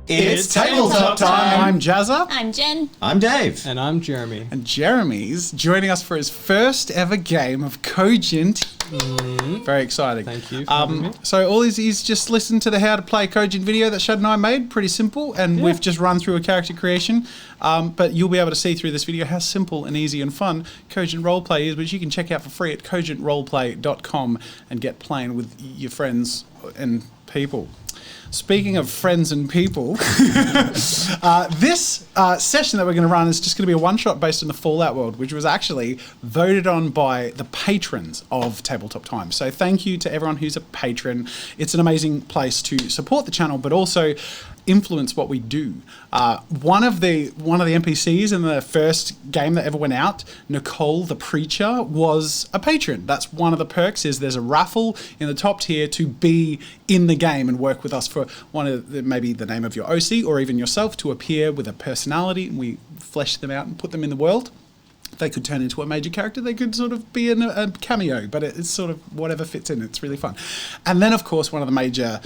It's tabletop time! I'm Jazza. I'm Jen. I'm Dave. And I'm Jeremy. And Jeremy's joining us for his first ever game of Cogent. Very exciting. Thank you for having me. So all he's just listened to the How to Play Cogent video that Shad and I made. Pretty simple. And we've just run through a character creation. But you'll be able to see through this video how simple and easy and fun Cogent Roleplay is, which you can check out for free at cogentroleplay.com and get playing with your friends and people. Speaking of friends and people, this session that we're going to run is just going to be a one-shot based on the Fallout world, which was actually voted on by the patrons of Tabletop Time. So thank you to everyone who's a patron. It's an amazing place to support the channel, but also influence what we do. One of the NPCs in the first game that ever went out, Nicole the Preacher, was a patron. That's one of the perks, is there's a raffle in the top tier to be in the game and work with us for one of maybe the name of your OC or even yourself to appear with a personality, and we flesh them out and put them in the world. They could turn into a major character. They could sort of be in a cameo, but it's sort of whatever fits in. It's really fun. And then, of course, one of the major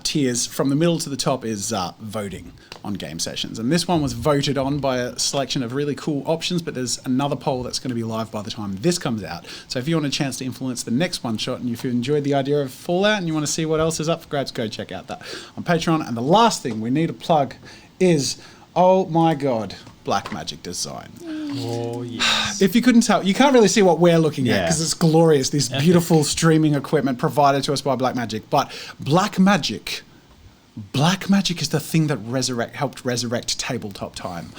tiers from the middle to the top is voting on game sessions. And this one was voted on by a selection of really cool options, but there's another poll that's going to be live by the time this comes out. So if you want a chance to influence the next one shot, and if you enjoyed the idea of Fallout and you want to see what else is up for grabs, go check out that on Patreon. And the last thing we need to plug is, oh my God, Black Magic Design. Oh, yes. If you couldn't tell, you can't really see what we're looking at because it's glorious, this beautiful streaming equipment provided to us by Blackmagic. But Blackmagic is the thing that helped resurrect Tabletop Time,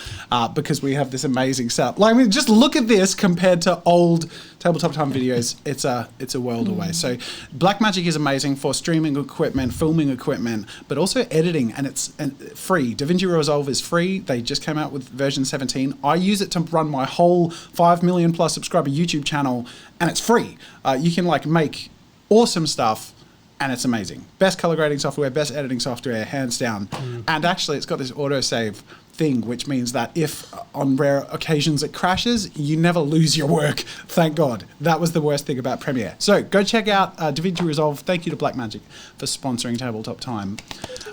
because we have this amazing setup. Like, I mean, just look at this compared to old Tabletop Time videos. It's a world away. So Blackmagic is amazing for streaming equipment, filming equipment, but also editing, and it's free. DaVinci Resolve is free. They just came out with version 17. I use it to run my whole 5 million plus subscriber YouTube channel, and it's free. You can make awesome stuff. And it's amazing. Best color grading software, best editing software, hands down. And actually, it's got this autosave thing, which means that if on rare occasions it crashes, you never lose your work. Thank God. That was the worst thing about Premiere. So go check out DaVinci Resolve. Thank you to Blackmagic for sponsoring Tabletop Time.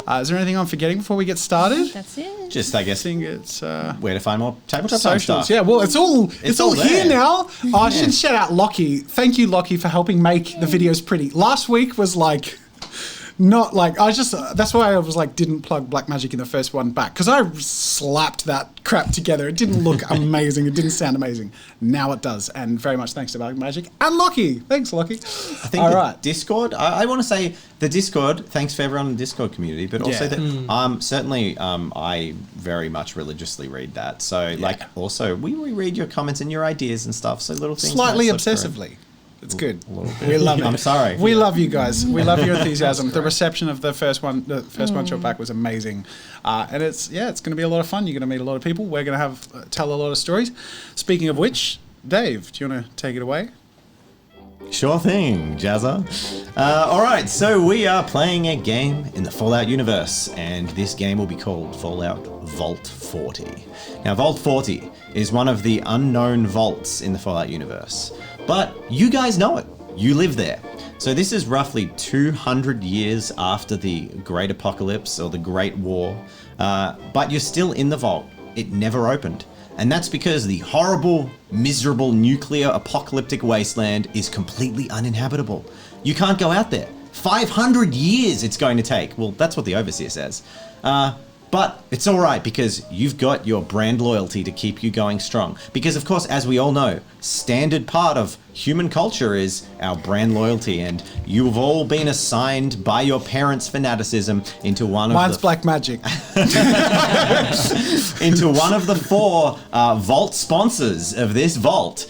Is there anything I'm forgetting before we get started? That's it. Just, I guess, It's where to find more Tabletop Time socials. stuff. Yeah, well, it's all here there. now. I should shout out Lockie. Thank you, Lockie, for helping make the videos pretty. Last week was not like, that's why I was didn't plug Blackmagic in the first one back, because I slapped that crap together. It didn't look amazing. It didn't sound amazing. Now it does. And very much thanks to Blackmagic and Lockie. Thanks, Lockie. I think Discord, I want to say the Discord, thanks for everyone in the Discord community, but also that certainly I very much religiously read that. So also we read your comments and your ideas and stuff. So little things. Slightly might slip obsessively. It's good. We love it. I'm sorry. We love you guys. We love your enthusiasm. The reception of the first one shot back was amazing, and it's going to be a lot of fun. You're going to meet a lot of people. We're going to tell a lot of stories. Speaking of which, Dave, do you want to take it away? Sure thing, Jazza. All right, so we are playing a game in the Fallout universe, and this game will be called Fallout Vault 40. Now, Vault 40 is one of the unknown vaults in the Fallout universe, but you guys know it. You live there. So this is roughly 200 years after the Great Apocalypse or the Great War, but you're still in the vault. It never opened. And that's because the horrible, miserable nuclear apocalyptic wasteland is completely uninhabitable. You can't go out there. 500 years it's going to take. Well, that's what the Overseer says. But it's all right because you've got your brand loyalty to keep you going strong. Because, of course, as we all know, standard part of human culture is our brand loyalty, and you've all been assigned by your parents' fanaticism into one Mine's Black Magic. into one of the 4 vault sponsors of this vault.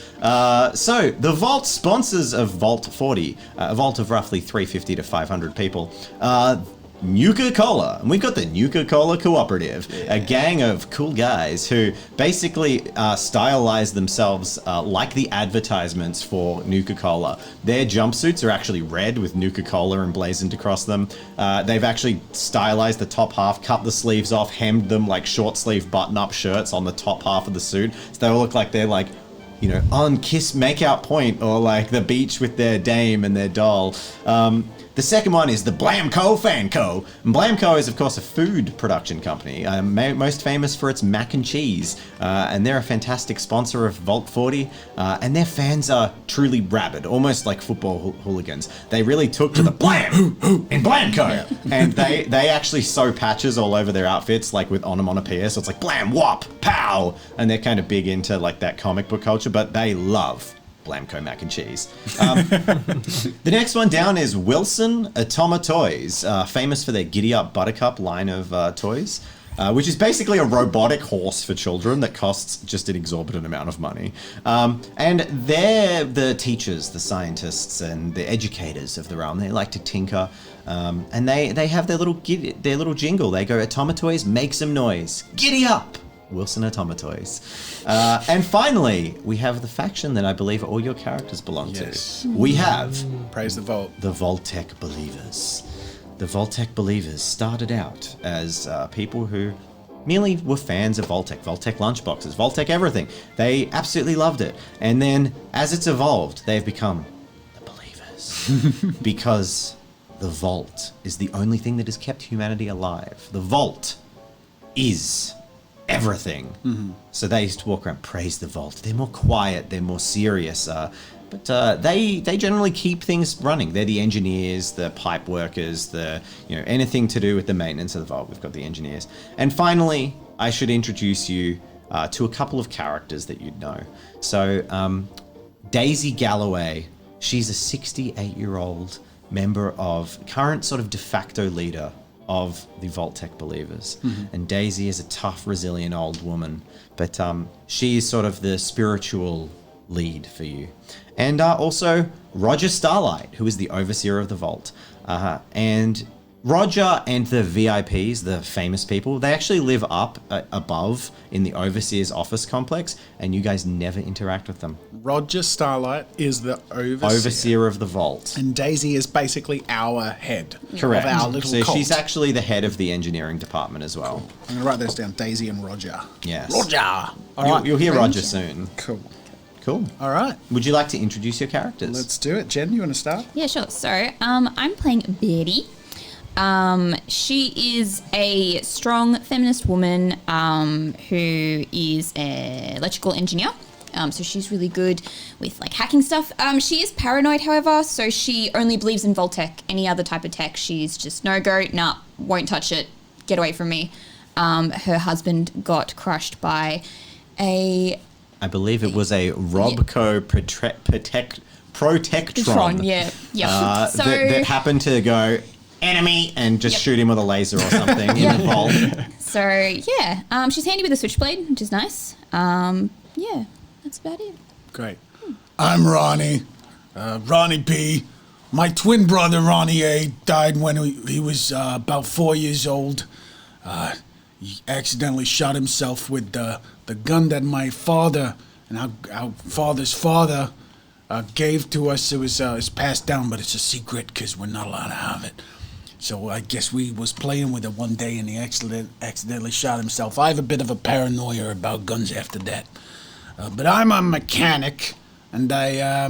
So the vault sponsors of Vault 40, a vault of roughly 350 to 500 people, Nuka-Cola. And we've got the Nuka-Cola Cooperative, a gang of cool guys who basically stylize themselves like the advertisements for Nuka-Cola. Their jumpsuits are actually red with Nuka-Cola emblazoned across them. They've actually stylized the top half, cut the sleeves off, hemmed them like short sleeve button-up shirts on the top half of the suit. So they all look like they're on Kiss Makeout Point or the beach with their dame and their doll. The second one is the Blamco Fan Co. And Blamco is, of course, a food production company, most famous for its mac and cheese. And they're a fantastic sponsor of Vault 40. And their fans are truly rabid, almost like football hooligans. They really took to the Blam in Blamco. And they actually sew patches all over their outfits, like with onomatopoeia. So it's like Blam, Whop, Pow. And they're kind of big into like that comic book culture, but they love Blamco mac and cheese. The next one down is Wilson Atoma Toys, famous for their Giddy Up Buttercup line of toys, which is basically a robotic horse for children that costs just an exorbitant amount of money. And they're the teachers, the scientists, and the educators of the realm. They like to tinker, and they have their little jingle. They go, Atoma Toys, make some noise. Giddy up! Wilson Automatoys. And finally, we have the faction that I believe all your characters belong to. We have... Praise the Vault. The Vault-Tech Believers. The Vault-Tech Believers started out as people who merely were fans of Vault-Tech lunchboxes, Vault-Tech everything. They absolutely loved it. And then, as it's evolved, they've become the Believers. Because the Vault is the only thing that has kept humanity alive. The Vault is... everything. So they used to walk around, praise the Vault. They're more quiet, they're more serious, but they generally keep things running. They're the engineers, the pipe workers, anything to do with the maintenance of the Vault. We've got the engineers. And finally, I should introduce you to a couple of characters that you'd know. So Daisy Galloway, she's a 68-year-old member of current sort of de facto leader of the Vault-Tech Believers. And Daisy is a tough, resilient old woman, but she is sort of the spiritual lead for you. And also Roger Starlight, who is the overseer of the Vault. And Roger and the VIPs, the famous people, they actually live up above in the overseer's office complex, and you guys never interact with them. Roger Starlight is the overseer of the Vault. And Daisy is basically our head. Correct. Of our little so cult. she's actually the head of the engineering department as well. I'm going to write those down. Daisy and Roger. Yes. Roger! All right. You'll hear Roger soon. Cool. Cool. All right. Would you like to introduce your characters? Let's do it. Jen, you want to start? Yeah, sure. So I'm playing Betty. She is a strong feminist woman who is an electrical engineer. So she's really good with like hacking stuff. She is paranoid, however, so she only believes in Vault-Tech. Any other type of tech, she's just no go, nah, won't touch it, get away from me. Her husband got crushed by I believe it was a Robco Protectron. Yeah. So that happened to go enemy and just shoot him with a laser or something in the vault. So yeah, she's handy with a switchblade, which is nice. Yeah, that's about it. Great. I'm Ronnie, Ronnie B. My twin brother Ronnie A died when he was about 4 years old. He accidentally shot himself with the gun that my father and our father's father gave to us. It was it's passed down, but it's a secret because we're not allowed to have it. So I guess we was playing with it one day and he accidentally shot himself. I have a bit of a paranoia about guns after that. But I'm a mechanic, and I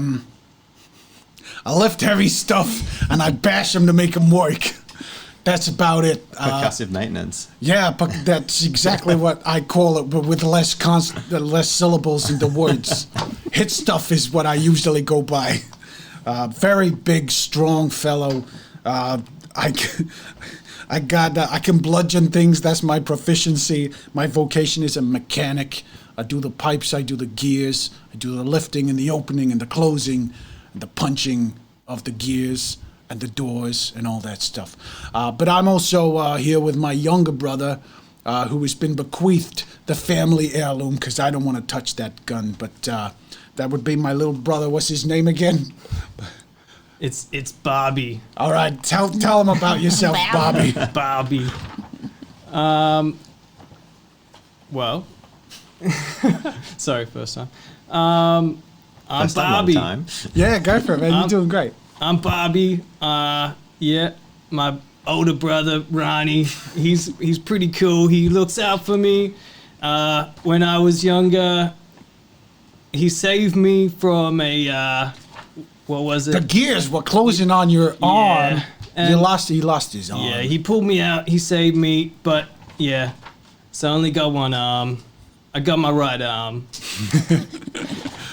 lift heavy stuff, and I bash them to make them work. That's about it. Percussive maintenance. Yeah, but that's exactly what I call it, but with less syllables in the words. Hit stuff is what I usually go by. Very big, strong fellow. I can bludgeon things. That's my proficiency. My vocation is a mechanic. I do the pipes, I do the gears, I do the lifting and the opening and the closing and the punching of the gears and the doors and all that stuff. But I'm also here with my younger brother who has been bequeathed the family heirloom because I don't want to touch that gun. But that would be my little brother. What's his name again? It's Bobby. All right, tell him about yourself, Bobby. Bobby. Well, sorry, first time. I'm First time, Bobby. long time. Yeah, go for it, man. You're doing great. I'm Bobby. Yeah, my older brother Ronnie. He's pretty cool. He looks out for me. When I was younger, he saved me from a what was it? The gears were closing on your arm. He lost his arm. Yeah, he pulled me out. He saved me, but yeah, so I only got one arm. I got my right arm.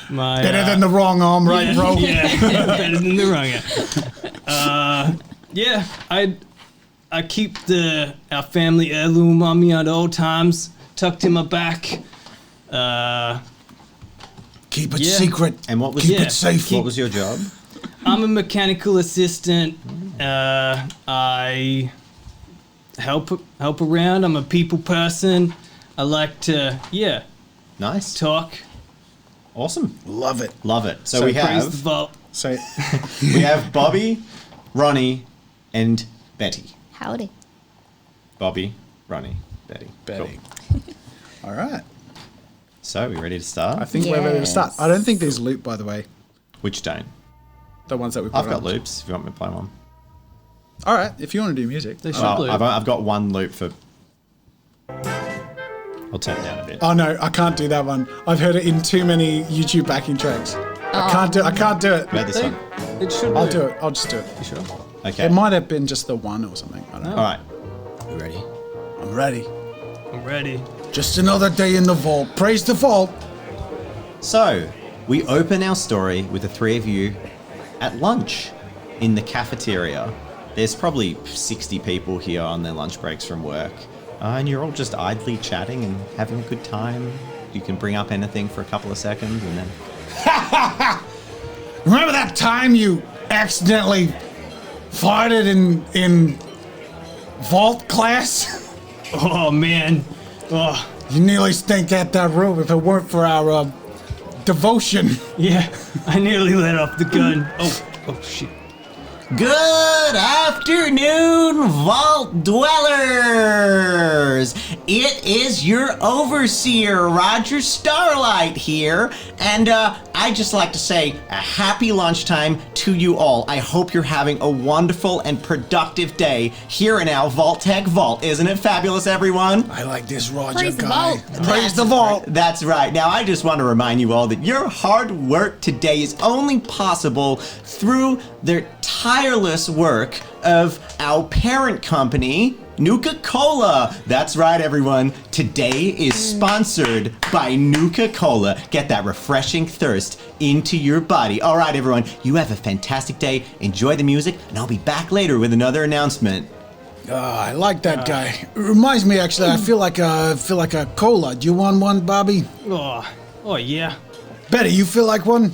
Better than the wrong arm, right, bro? Yeah, better than the wrong arm. Yeah, I keep our family heirloom on me at all times, tucked in my back. Keep it secret. And what was Keep it safe. What was your job? I'm a mechanical assistant. I help around. I'm a people person. I like to, Nice. talk. Awesome. Love it. Love it. So, So we praise have the vault. So, we have Bobby, Ronnie, and Betty. Howdy. Bobby, Ronnie, Betty. Betty. Cool. All right. So, we ready to start? I think we're ready to start. Yes. I don't think there's loot, by the way. Which don't? The ones that we put I've got on. loops if you want me to play one. All right. If you want to do music. They should Well, loop. I've got one loop for... I'll turn it down a bit. Oh no, I can't do that one. I've heard it in too many YouTube backing tracks. I can't do it. About this one. It should I'll loop. do it. I'll just do it. You sure? Okay. It might have been just the one or something. I don't know. All right. You ready? I'm ready. I'm ready. Just another day in the vault. Praise the vault. So, we open our story with the three of you at lunch in the cafeteria. There's probably 60 people here on their lunch breaks from work. And you're all just idly chatting and having a good time. You can bring up anything for a couple of seconds and then... Remember that time you accidentally farted in vault class? Oh, man. Oh, You nearly stank at that room if it weren't for our devotion. yeah. I nearly let off the gun. Oh, shit. Good afternoon, Vault Dwellers! It is your overseer, Roger Starlight here, and I'd just like to say a happy lunchtime to you all. I hope you're having a wonderful and productive day here in our Vault Tech Vault. Isn't it fabulous, everyone? I like this Roger Praise the guy. vault. Praise the vault. That's right. Now, I just want to remind you all that your hard work today is only possible through the tireless work of our parent company, Nuka-Cola. That's right, everyone. Today is sponsored by Nuka-Cola. Get that refreshing thirst into your body. All right, everyone. You have a fantastic day. Enjoy the music, and I'll be back later with another announcement. I like that guy. It reminds me, actually, I feel like a cola. Do you want one, Bobby? Oh, yeah. Betty, you feel like one?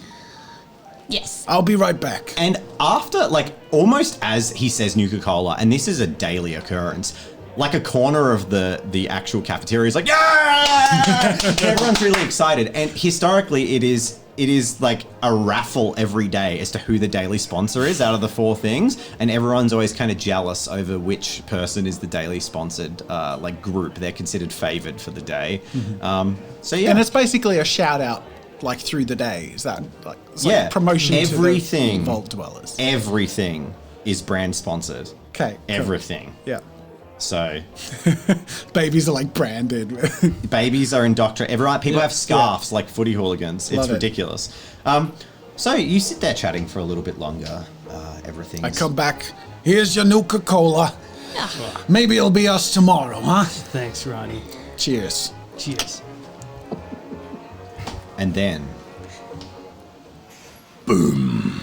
Yes. I'll be right back. And after, like, almost as he says Nuka-Cola, and this is a daily occurrence, like a corner of the actual cafeteria is like, yeah! Everyone's really excited. And historically, it is like a raffle every day as to who the daily sponsor is out of the four things. And everyone's always kind of jealous over which person is the daily sponsored, like, group. They're considered favored for the day. So, yeah. And it's basically a shout out, like through the day. Is that like, it's like Yeah, promotion everything. to the Vault Dwellers? Everything is brand sponsored. Okay. cool. Everything. Yeah. So... Babies are like branded. Babies are indoctrinated. People have scarves like footy hooligans. It's Love it. ridiculous. So you sit there chatting for a little bit longer. Everything's... I come back. Here's your Nuka-Cola. Maybe it'll be us tomorrow, huh? Thanks, Ronnie. Cheers. Cheers. And then... Boom.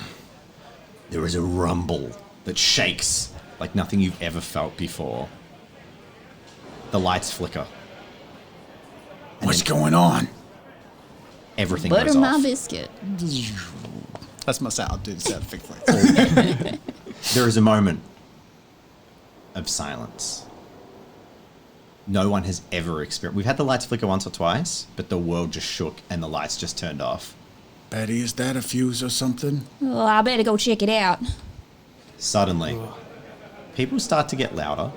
There is a rumble that shakes like nothing you've ever felt before. The lights flicker. What's going on? Everything Butter goes my off. biscuit. That's my sound. I'll do the sound effects later. There is a moment of silence. No one has ever experienced... We've had the lights flicker once or twice, but the world just shook and the lights just turned off. Betty, is that a fuse or something? Well, I better go check it out. Suddenly, people start to get louder.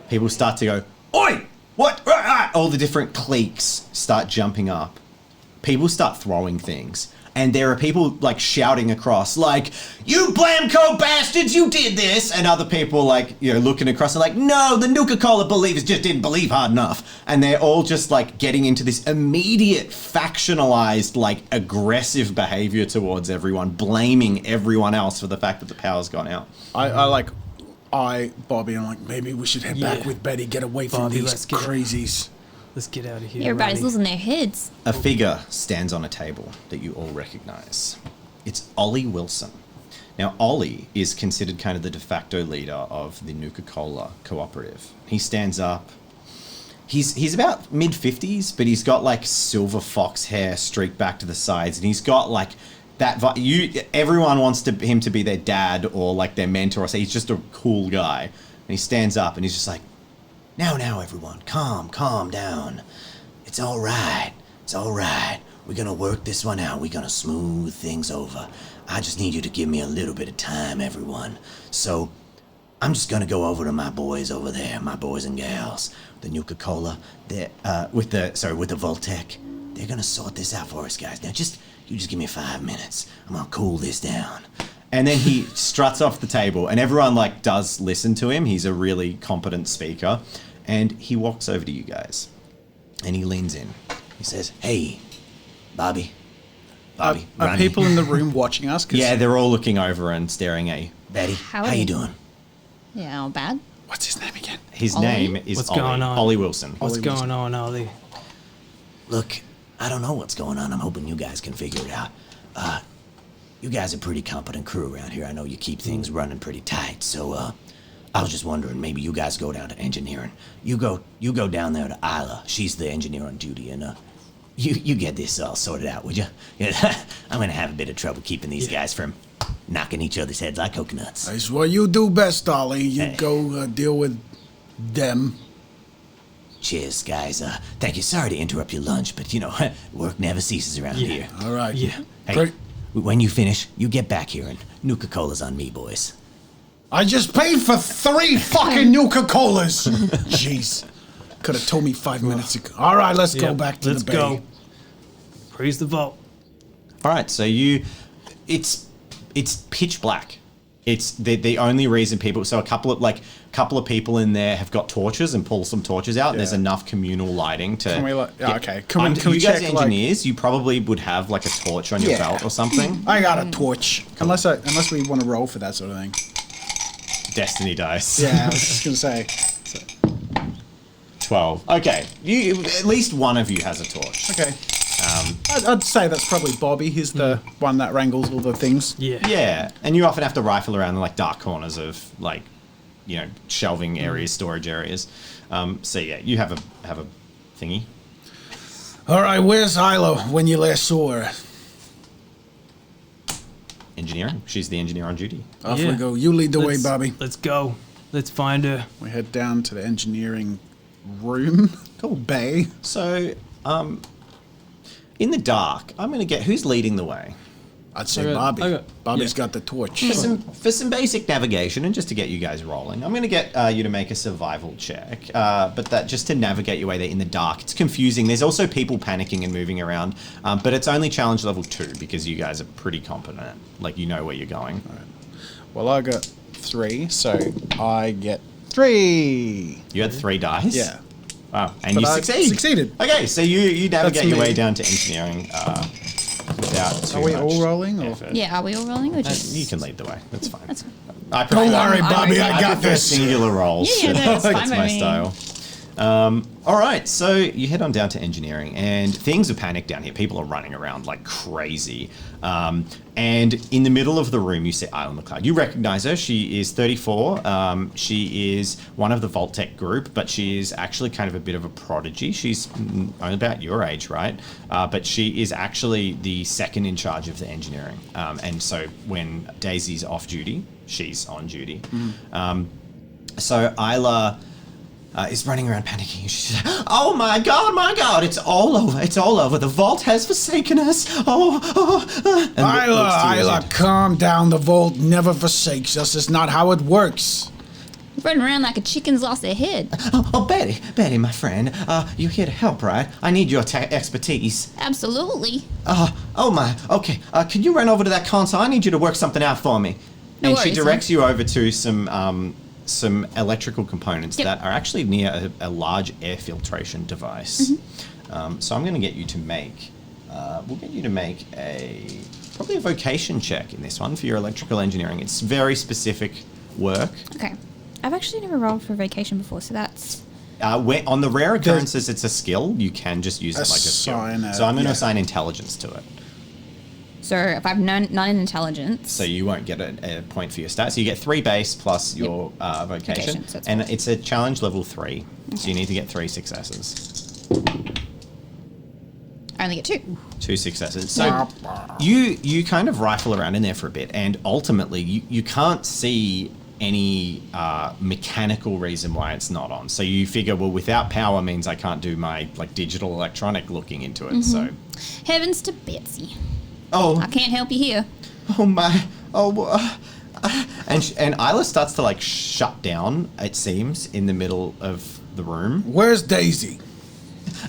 People start to go, "Oi! What?" All the different cliques start jumping up. People start throwing things. And there are people, like, shouting across, like, "You Blamco bastards, you did this!" And other people, like, you know, looking across and like, "No, the Nuka-Cola believers just didn't believe hard enough." And they're all just, like, getting into this immediate factionalized, like, aggressive behavior towards everyone, blaming everyone else for the fact that the power's gone out. I like eye Bobby and I'm like, maybe we should head back Yeah. with Betty, get away from Bobby, these let's get- crazies. Let's get out of here. Everybody's Ronnie. losing their heads. A figure stands on a table that you all recognize. It's Ollie Wilson. Now, Ollie is considered kind of the de facto leader of the Nuka-Cola cooperative. He stands up. He's about mid-50s, but he's got like silver fox hair streaked back to the sides, and he's got like that. Everyone wants him to be their dad or like their mentor. So he's just a cool guy, and he stands up and he's just like, Now, everyone, calm down. It's all right. We're gonna work this one out. We're gonna smooth things over. I just need you to give me a little bit of time, everyone. So, I'm just gonna go over to my boys over there, my boys and gals, the Nuka-Cola, with the Voltec. They're gonna sort this out for us, guys. Now, you just give me 5 minutes. I'm gonna cool this down. And then he struts off the table, and everyone like does listen to him. He's a really competent speaker, and he walks over to you guys, and he leans in. He says, "Hey, Bobby, Are Ronnie." people in the room watching us? 'Cause- Yeah, they're all looking over and staring at you. Betty, how Howdy. you doing? Yeah, not bad. What's his name again? His Ollie? name is What's Ollie. going on? Ollie Wilson. What's Ollie going on, Ollie? Look, I don't know what's going on. I'm hoping you guys can figure it out. You guys are a pretty competent crew around here. I know you keep things running pretty tight, so I was just wondering, maybe you guys go down to engineering. You go down there to Isla. She's the engineer on duty, and you get this all sorted out, would you? I'm gonna have a bit of trouble keeping these guys from knocking each other's heads like coconuts. That's what you do best, Ollie. You Hey. go deal with them. Cheers, guys. Thank you. Sorry to interrupt your lunch, but work never ceases around here. All right. Yeah. Hey, Great. when you finish, you get back here, and Nuka-Cola's on me, boys. I just paid for 3 fucking Nuka-Colas. Jeez. Could have told me 5 minutes ago. All right, let's go Yep, back to let's the bay. go. Praise the vault. All right, so it's pitch black. It's the only reason people. So a couple of people in there have got torches and pull some torches out. And there's Yeah. enough communal lighting to. Can we like? Yeah, get- okay. Can we you guys check like? engineers, you probably would have like a torch on your Yeah. belt or something. I got a torch. Unless we want to roll for that sort of thing. Destiny dice. Yeah, I was just gonna say. 12. Okay, at least one of you has a torch. Okay. I'd say that's probably Bobby. He's the one that wrangles all the things. Yeah. Yeah, and you often have to rifle around in like dark corners of like, shelving areas, storage areas. So yeah, you have a thingy. All right, where's Isla when you last saw her? Engineering. She's the engineer on duty. Off Yeah. we go. You lead the way, Let's- Bobby. Let's go. Let's find her. We head down to the engineering room. Called Bay. So, in the dark, I'm gonna get who's leading the way. I'd say I Bobby. got- Bobby's yeah. got the torch. For some basic navigation and just to get you guys rolling, I'm going to get you to make a survival check. But that just to navigate your way there in the dark. It's confusing. There's also people panicking and moving around. But it's only challenge level 2 because you guys are pretty competent. Like, you know where you're going. Well, I got 3, so I get 3. You had 3 dice? Yeah. Wow. And But you I succeed. succeeded. Okay, so you navigate That's your way me. down to engineering without too Are we much all rolling, or- effort. Yeah, are we all rolling or just? You can lead the way. That's fine. That's fine. I prefer, Don't worry, I'm Bobby. ready. I got prefer this. singular roles. Yeah, that's fine That's by my me. style. All right, so you head on down to engineering, and things are panicked down here. People are running around like crazy. And in the middle of the room, you see Isla McLeod. You recognize her. She is 34. She is one of the Voltec group, but she is actually kind of a bit of a prodigy. She's only about your age, right? But she is actually the second in charge of the engineering. And so when Daisy's off duty, she's on duty. So Isla is running around panicking. She's like, oh my god, it's all over. The vault has forsaken us. And looks to you Isla, as you- calm down. The vault never forsakes us. It's not how it works. Running around like a chicken's lost their head. Oh, Betty, my friend, you're here to help, right? I need your expertise. Absolutely. Oh my, okay. Can you run over to that console? I need you to work something out for me. No And she worries, directs you over to some electrical components Yep. that are actually near a large air filtration device. So I'm going to get you to make, probably a vocation check in this one for your electrical engineering. It's very specific work. Okay. I've actually never rolled for vocation before, so that's... On the rare occurrences, it's a skill. You can just use it like a skill. Assign it, So I'm going to yeah. assign intelligence to it. So if I've none in intelligence... So you won't get a point for your stats. So you get 3 base plus your vocation. Vocation, so it's And 4. it's a challenge level 3. So you need to get 3 successes. I only get 2. 2 successes. So you kind of rifle around in there for a bit, and ultimately you can't see any mechanical reason why it's not on. So you figure, well, without power means I can't do my like digital electronic looking into it. So Heavens to Betsy. oh I can't help you here. oh my and Isla starts to like shut down. It seems in the middle of the room. Where's Daisy?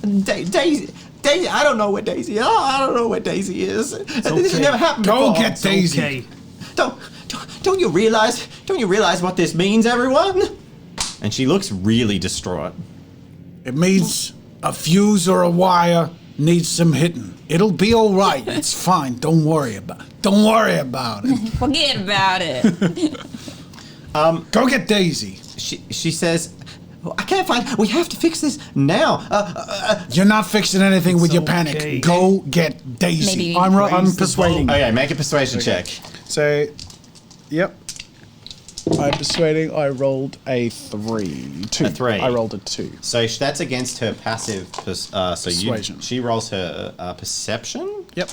Daisy. I don't know where Daisy. Oh, I don't know where Daisy is. This has okay. never happened Go before. get Daisy. Okay. Don't you realize? Don't you realize what this means, everyone? And she looks really distraught. It means a fuse or a wire needs some hitting. It'll be all right. It's fine. Don't worry about it. Forget about it. Go get Daisy. She says, "Oh, I can't find. We have to fix this now." You're not fixing anything with your okay. panic. Go get Daisy. Maybe I'm raise the persuading. boat. Okay, make a persuasion check. So, yep. I'm persuading. I rolled a 3. 2. A 3. I rolled a 2. So that's against her passive. Persuasion. She rolls her perception. Yep.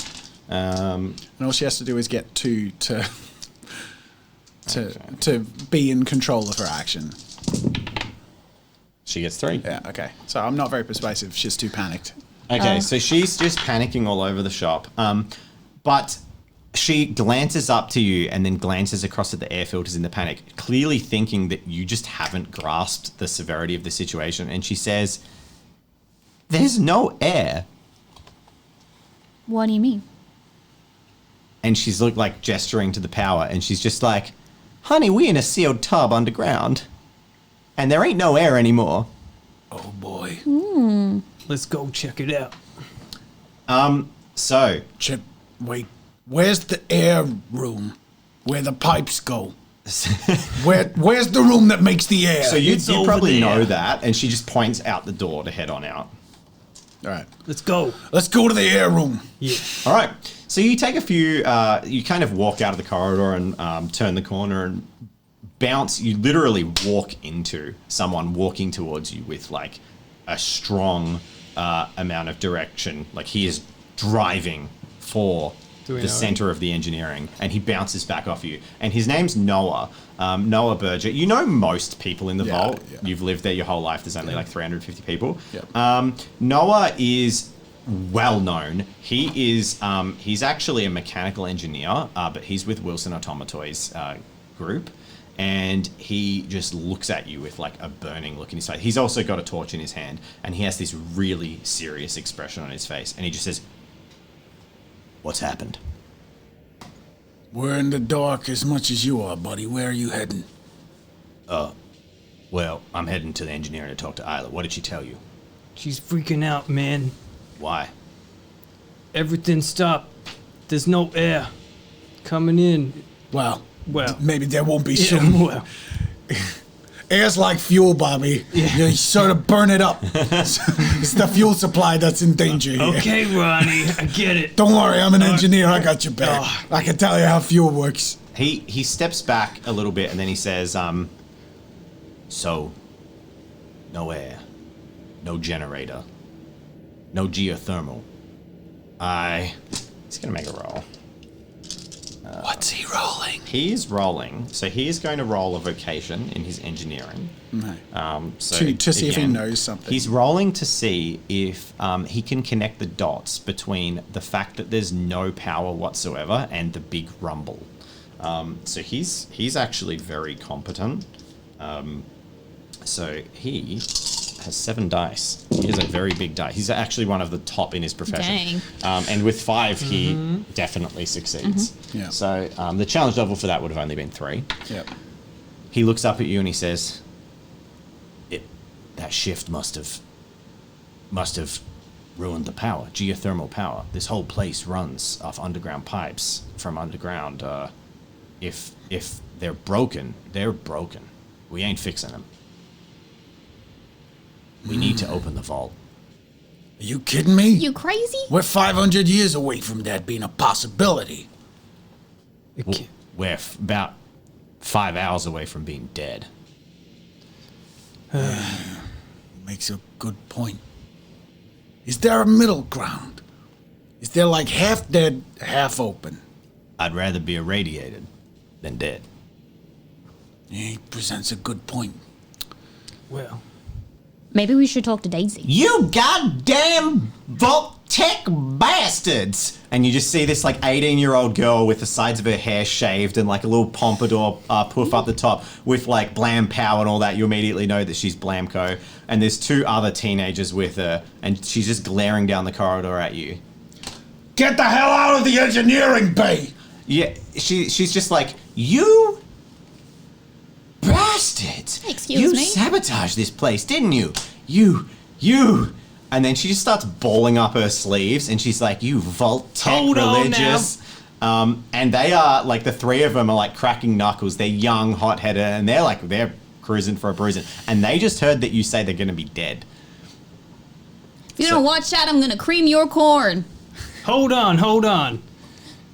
Um, And all she has to do is get 2 to be in control of her action. she gets 3. Yeah. Okay. So I'm not very persuasive. She's too panicked. Okay, so she's just panicking all over the shop. But she glances up to you and then glances across at the air filters in the panic, clearly thinking that you just haven't grasped the severity of the situation. And she says, "There's no air." What do you mean? And she's like gesturing to the power, and she's just like, "Honey, we in a sealed tub underground, and there ain't no air anymore." Oh boy. Let's go check it out. So Chip, wait. Where's the air room? Where the pipes go? Where's the room that makes the air? So you It's you over probably there. know that, and she just points out the door to head on out. All right. Let's go. Let's go to the air room. Yeah. All right. So you take a few. You kind of walk out of the corridor and turn the corner and bounce. You literally walk into someone walking towards you with like a strong amount of direction. Like he is driving for Do we the know center of the engineering, and he bounces back off you. And his name's Noah. Noah Berger. You know most people in the Yeah, vault. yeah. You've lived there your whole life. There's only like 350 people. Yep. Noah is well known. He is he's actually a mechanical engineer, but he's with Wilson Automatoys group, and he just looks at you with like a burning look in his face. He's also got a torch in his hand, and he has this really serious expression on his face, and he just says, "What's happened?" We're in the dark as much as you are, buddy. Where are you heading? Well, I'm heading to the engineering to talk to Isla. What did she tell you? She's freaking out, man. Why? Everything stopped. There's no air coming in. Well, Well. maybe there won't be Yeah, soon. well. Air's like fuel, Bobby. You sort of burn it up. It's the fuel supply that's in danger here. Okay, Ronnie, I get it. Don't worry, I'm an engineer. I got your back. I can tell you how fuel works. He steps back a little bit and then he says, so, no air, no generator, no geothermal. He's gonna make a roll. What's he rolling? He's rolling, so he is going to roll a vocation in his engineering. So To see if he knows something. He's rolling to see if he can connect the dots between the fact that there's no power whatsoever and the big rumble. So he's actually very competent. So he has 7 dice. He has a very big die. He's actually one of the top in his profession. Dang. And with 5, he definitely succeeds. Yeah. So the challenge level for that would have only been 3. Yep. He looks up at you and he says, "That shift must have ruined the power, geothermal power. This whole place runs off underground pipes from underground. If they're broken, they're broken." We ain't fixing them. We need to open the vault. Are you kidding me? You crazy? We're 500 years away from that being a possibility. We're about 5 hours away from being dead. Makes a good point. Is there a middle ground? Is there like half dead, half open? I'd rather be irradiated than dead. He presents a good point. Well, Maybe we should talk to Daisy. You goddamn vault tech bastards! And you just see this like 18-year-old girl with the sides of her hair shaved and like a little pompadour poof up the top with like Blam Pow and all that. You immediately know that she's Blamco. And there's 2 other teenagers with her, and she's just glaring down the corridor at you. Get the hell out of the engineering bay! Yeah, she's just like, you bastards! Excuse you me? sabotaged this place, didn't you? You. And then she just starts balling up her sleeves, and she's like, you vault tech Hold on religious. And they are, like, the 3 of them are, like, cracking knuckles. They're young, hot-headed, and they're cruising for a bruising. And they just heard that you say they're going to be dead. If you don't watch out, I'm gonna cream your corn. hold on.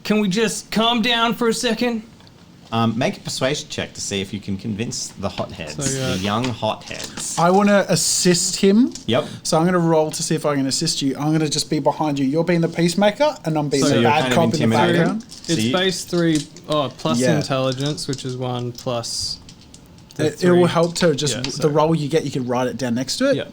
Can we just calm down for a second? Make a persuasion check to see if you can convince the hotheads, the young hotheads. I want to assist him. Yep. So I'm going to roll to see if I can assist you. I'm going to just be behind you. You're being the peacemaker, and I'm being So the you're bad kind of cop in the intimidating? background. It's you- base 3 plus Yeah. intelligence, which is 1 plus. the It will 3. help to just Yeah, the sorry. roll you get. You can write it down next to it. Yeah.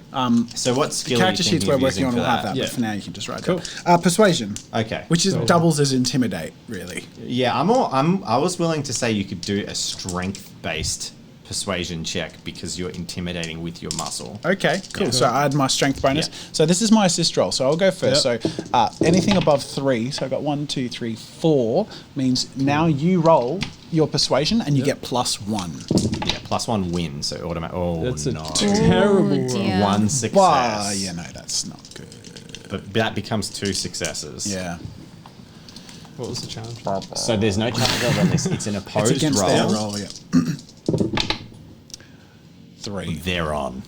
So what The skill character are you sheets thinking we're of working using on for will have that? that, Yeah. but for now you can just write Cool. that. Persuasion, Okay. which is doubles as intimidate, really. Yeah, I was willing to say you could do a strength-based persuasion check because you're intimidating with your muscle. Okay, cool. So I add my strength bonus. Yeah. So this is my assist roll. So I'll go first. Yep. So anything above 3, so I got 1, 2, 3, 4, means now you roll your persuasion and you get +1. Yeah, +1 win, so automatic. Oh That's a no, terrible Ooh, roll. dear. 1 success. Wow, yeah, no, that's not good. But that becomes 2 successes. Yeah. What was the challenge? So there's no challenge on this. It's an It's opposed against roll. their roll, yeah. 3. They're on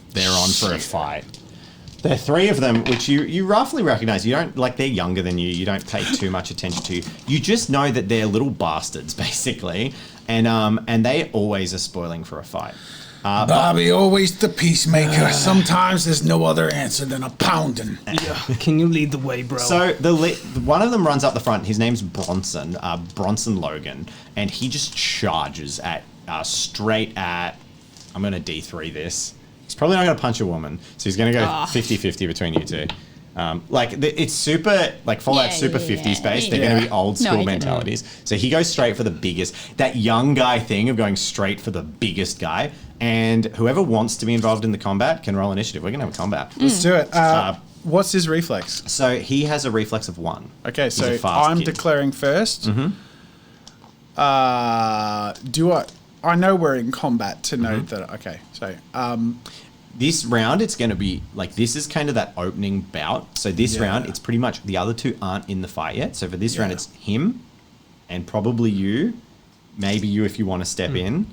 for a fight. There are 3 of them, which you roughly recognize. You don't, like, they're younger than you. You don't pay too much attention to. You just know that they're little bastards, basically. And they always are spoiling for a fight. Bobby, always the peacemaker. Sometimes there's no other answer than a pounding. Yeah. Can you lead the way, bro? So one of them runs up the front. His name's Bronson, Bronson Logan, and he just charges at straight at. I'm gonna D3 this. He's probably not gonna punch a woman, so he's gonna go 50-50 between you two. It's super like Fallout super 50s based. They're gonna be old No, school I get it. mentalities. So he goes straight for the biggest. That young guy thing of going straight for the biggest guy. And whoever wants to be involved in the combat can roll initiative. We're gonna have a combat. Let's do it. What's his reflex? So he has a reflex of 1. Okay, He's so a fast I'm kid. declaring first. Mm-hmm. I know we're in combat to know that. Okay, so This round, it's going to be like this is kind of that opening bout. So this round, it's pretty much the other 2 aren't in the fight yet. So for this round, it's him and probably you, maybe you if you want to step in.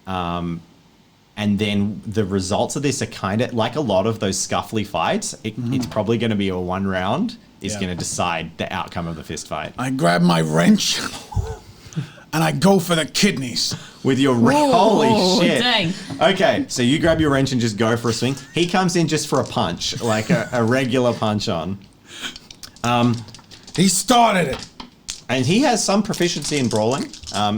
And then the results of this are kind of like a lot of those scuffly fights. It's probably going to be a 1 round is Yeah. going to decide the outcome of the fist fight. I grab my wrench and I go for the kidneys. With your Whoa, holy shit. dang. Okay, so you grab your wrench and just go for a swing. He comes in just for a punch, like a regular punch on. He started it. And he has some proficiency in brawling.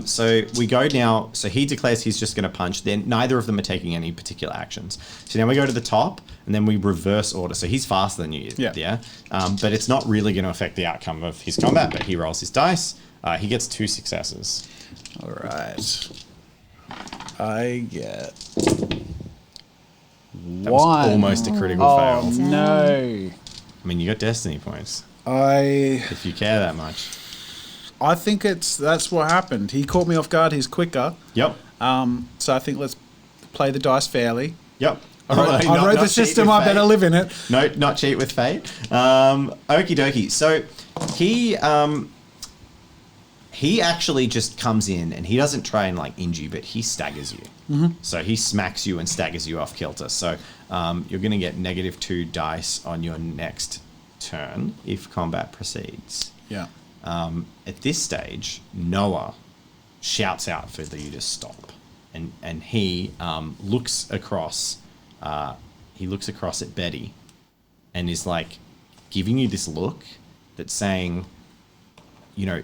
So we go now. So he declares he's just going to punch. Then neither of them are taking any particular actions. So now we go to the top, and then we reverse order. So he's faster than you. Yeah. But it's not really going to affect the outcome of his combat. But he rolls his dice. He gets 2 successes. all right. I get That was 1. almost a critical Oh fail. no! I mean, you got destiny points I if you care that much. think that's what happened. He caught me off guard. He's quicker. Yep. So I think let's play the dice fairly. Yep. I wrote the system. I better live in it. No, not cheat with fate. Okie dokie. So he he actually just comes in and he doesn't try and like injure you, but he staggers you. So he smacks you and staggers you off kilter. So you're going to get -2 dice on your next turn if combat proceeds. Yeah. At this stage, Noah shouts out for you to stop, and he looks across. He looks across at Betty, and is like giving you this look that's saying, you know,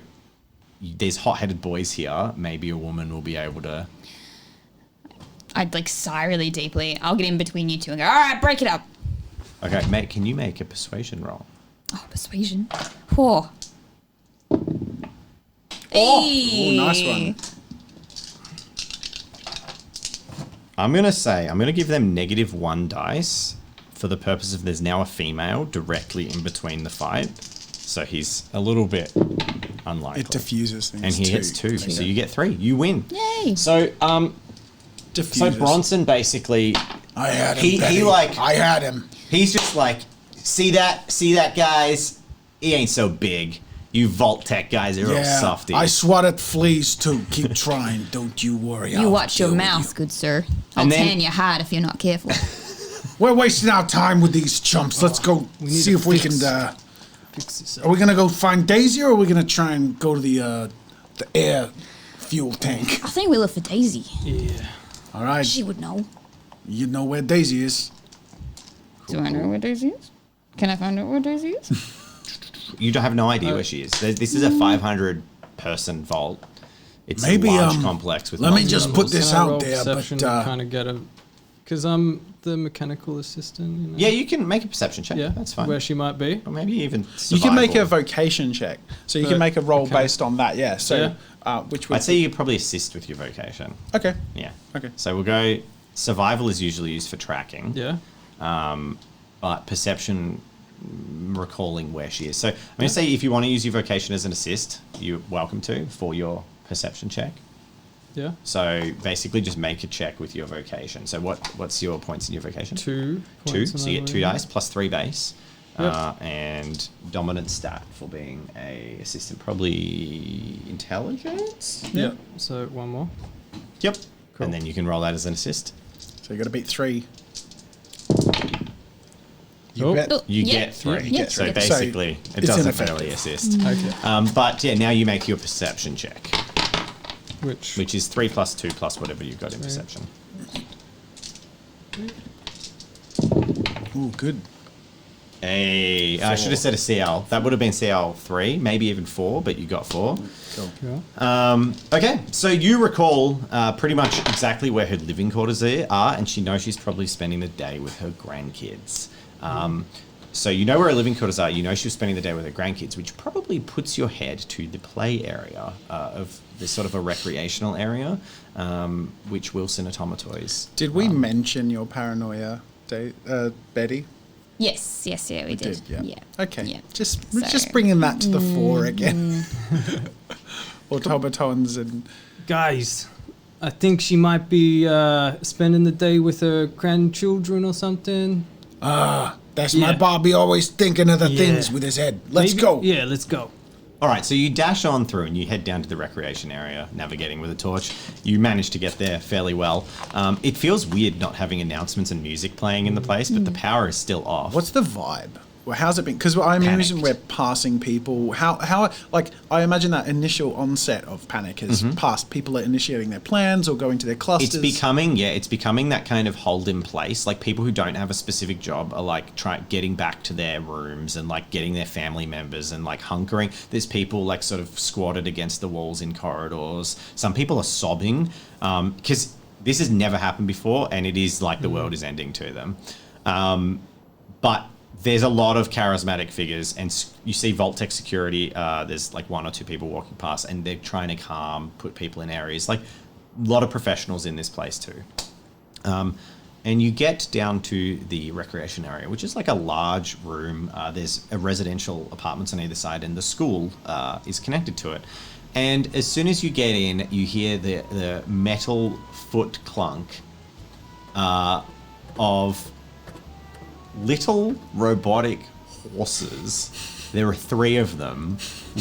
there's hot-headed boys here. Maybe a woman will be able to. I'd like sigh really deeply. I'll get in between you two and go, all right, break it up. Okay, mate, can you make a persuasion roll? Oh, persuasion. Whoa. Oh, nice one. I'm going to give them -1 dice for the purpose of there's now a female directly in between the fight. So he's a little bit unlikely. It diffuses things. And he hits 2, so you get 3. You win. Yay. So, Diffuses. so Bronson basically, I had him. He Betty. like- I had him. he's just like, see that, guys? He ain't so big. You Vault Tech guys are all softy. I swatted fleas too. Keep trying. Don't you worry. You I'll watch your deal with mouth, you. good sir. I'll And then- tan your hide if you're not careful. We're wasting our time with these chumps. Let's go need see to if we fix- can. Fix this Are we gonna go find Daisy, or are we gonna try and go to the air fuel tank? I think we look for Daisy. Yeah. All right. She would know. You know where Daisy is. Do I know where Daisy is? Can I find out where Daisy is? You don't have no idea where she is. This is a 500-person vault. It's Maybe, a large complex with. let me multiple just levels. put this Can I out roll there, perception but, to kind of get a, because I'm the mechanical assistant. You know? Yeah, you can make a perception check. Yeah, That's fine. Where she might be. Or maybe even You can make a survival. vocation check. So you can make a roll okay. based on that, yeah. So, which would... I'd say you could probably assist with your vocation. Okay. Yeah. Okay. So we'll go. Survival is usually used for tracking. Yeah. But perception, recalling where she is. So I'm going to say if you want to use your vocation as an assist, you're welcome to for your perception check. Yeah. So basically, just make a check with your vocation. So what's your points in your vocation? 2 2. points, So you get 2 I dice plus 3 base. Yep. And dominant stat for being a assistant, probably intelligence. believe. Yeah. So 1 more. Yep. Cool. And then you can roll that as an assist. So you got to beat 3. Oh. bet. Oh, You yeah. get 3. You get So 3. basically, it it's doesn't ineffective. really assist. Okay. But yeah, now you make your perception check, Which which is 3 plus 2 plus whatever you've got in perception. Ooh, good. Hey, I should have said a CL. That would have been CL 3, maybe even 4, but you got 4. yeah. Okay, so you recall pretty much exactly where her living quarters are, and she knows she's probably spending the day with her grandkids. So you know where her living quarters are. You know she was spending the day with her grandkids, which probably puts your head to the play area of this sort of a recreational area, which Wilson Automatoys. Did we mention your paranoia, Betty? Yes, yeah, we did. Yeah. Okay. Yeah. Just So- bringing that to the fore again. Automatons and... Guys, I think she might be spending the day with her grandchildren or something. That's Yeah. my Bobby always thinking of the Yeah. things with his head. Let's Maybe- go. Yeah, let's go. All right, so you dash on through and you head down to the recreation area, navigating with a torch. You manage to get there fairly well. It feels weird not having announcements and music playing in the place, but the power is still off. What's the vibe? Well, how's it been? Because I imagine Panicked. we're passing people. How like I imagine that initial onset of panic has passed. People are initiating their plans or going to their clusters. It's becoming that kind of hold in place. Like people who don't have a specific job are like getting back to their rooms and like getting their family members and like hunkering. There's people like sort of squatted against the walls in corridors. Some people are sobbing because this has never happened before, and it is like the world is ending to them. But there's a lot of charismatic figures, and you see Vault-Tec security. There's like 1 or 2 people walking past, and they're trying to put people in areas. Like a lot of professionals in this place too. And you get down to the recreation area, which is like a large room. There's a residential apartments on either side, and the school is connected to it. And as soon as you get in, you hear the metal foot clunk of little robotic horses there are 3 of them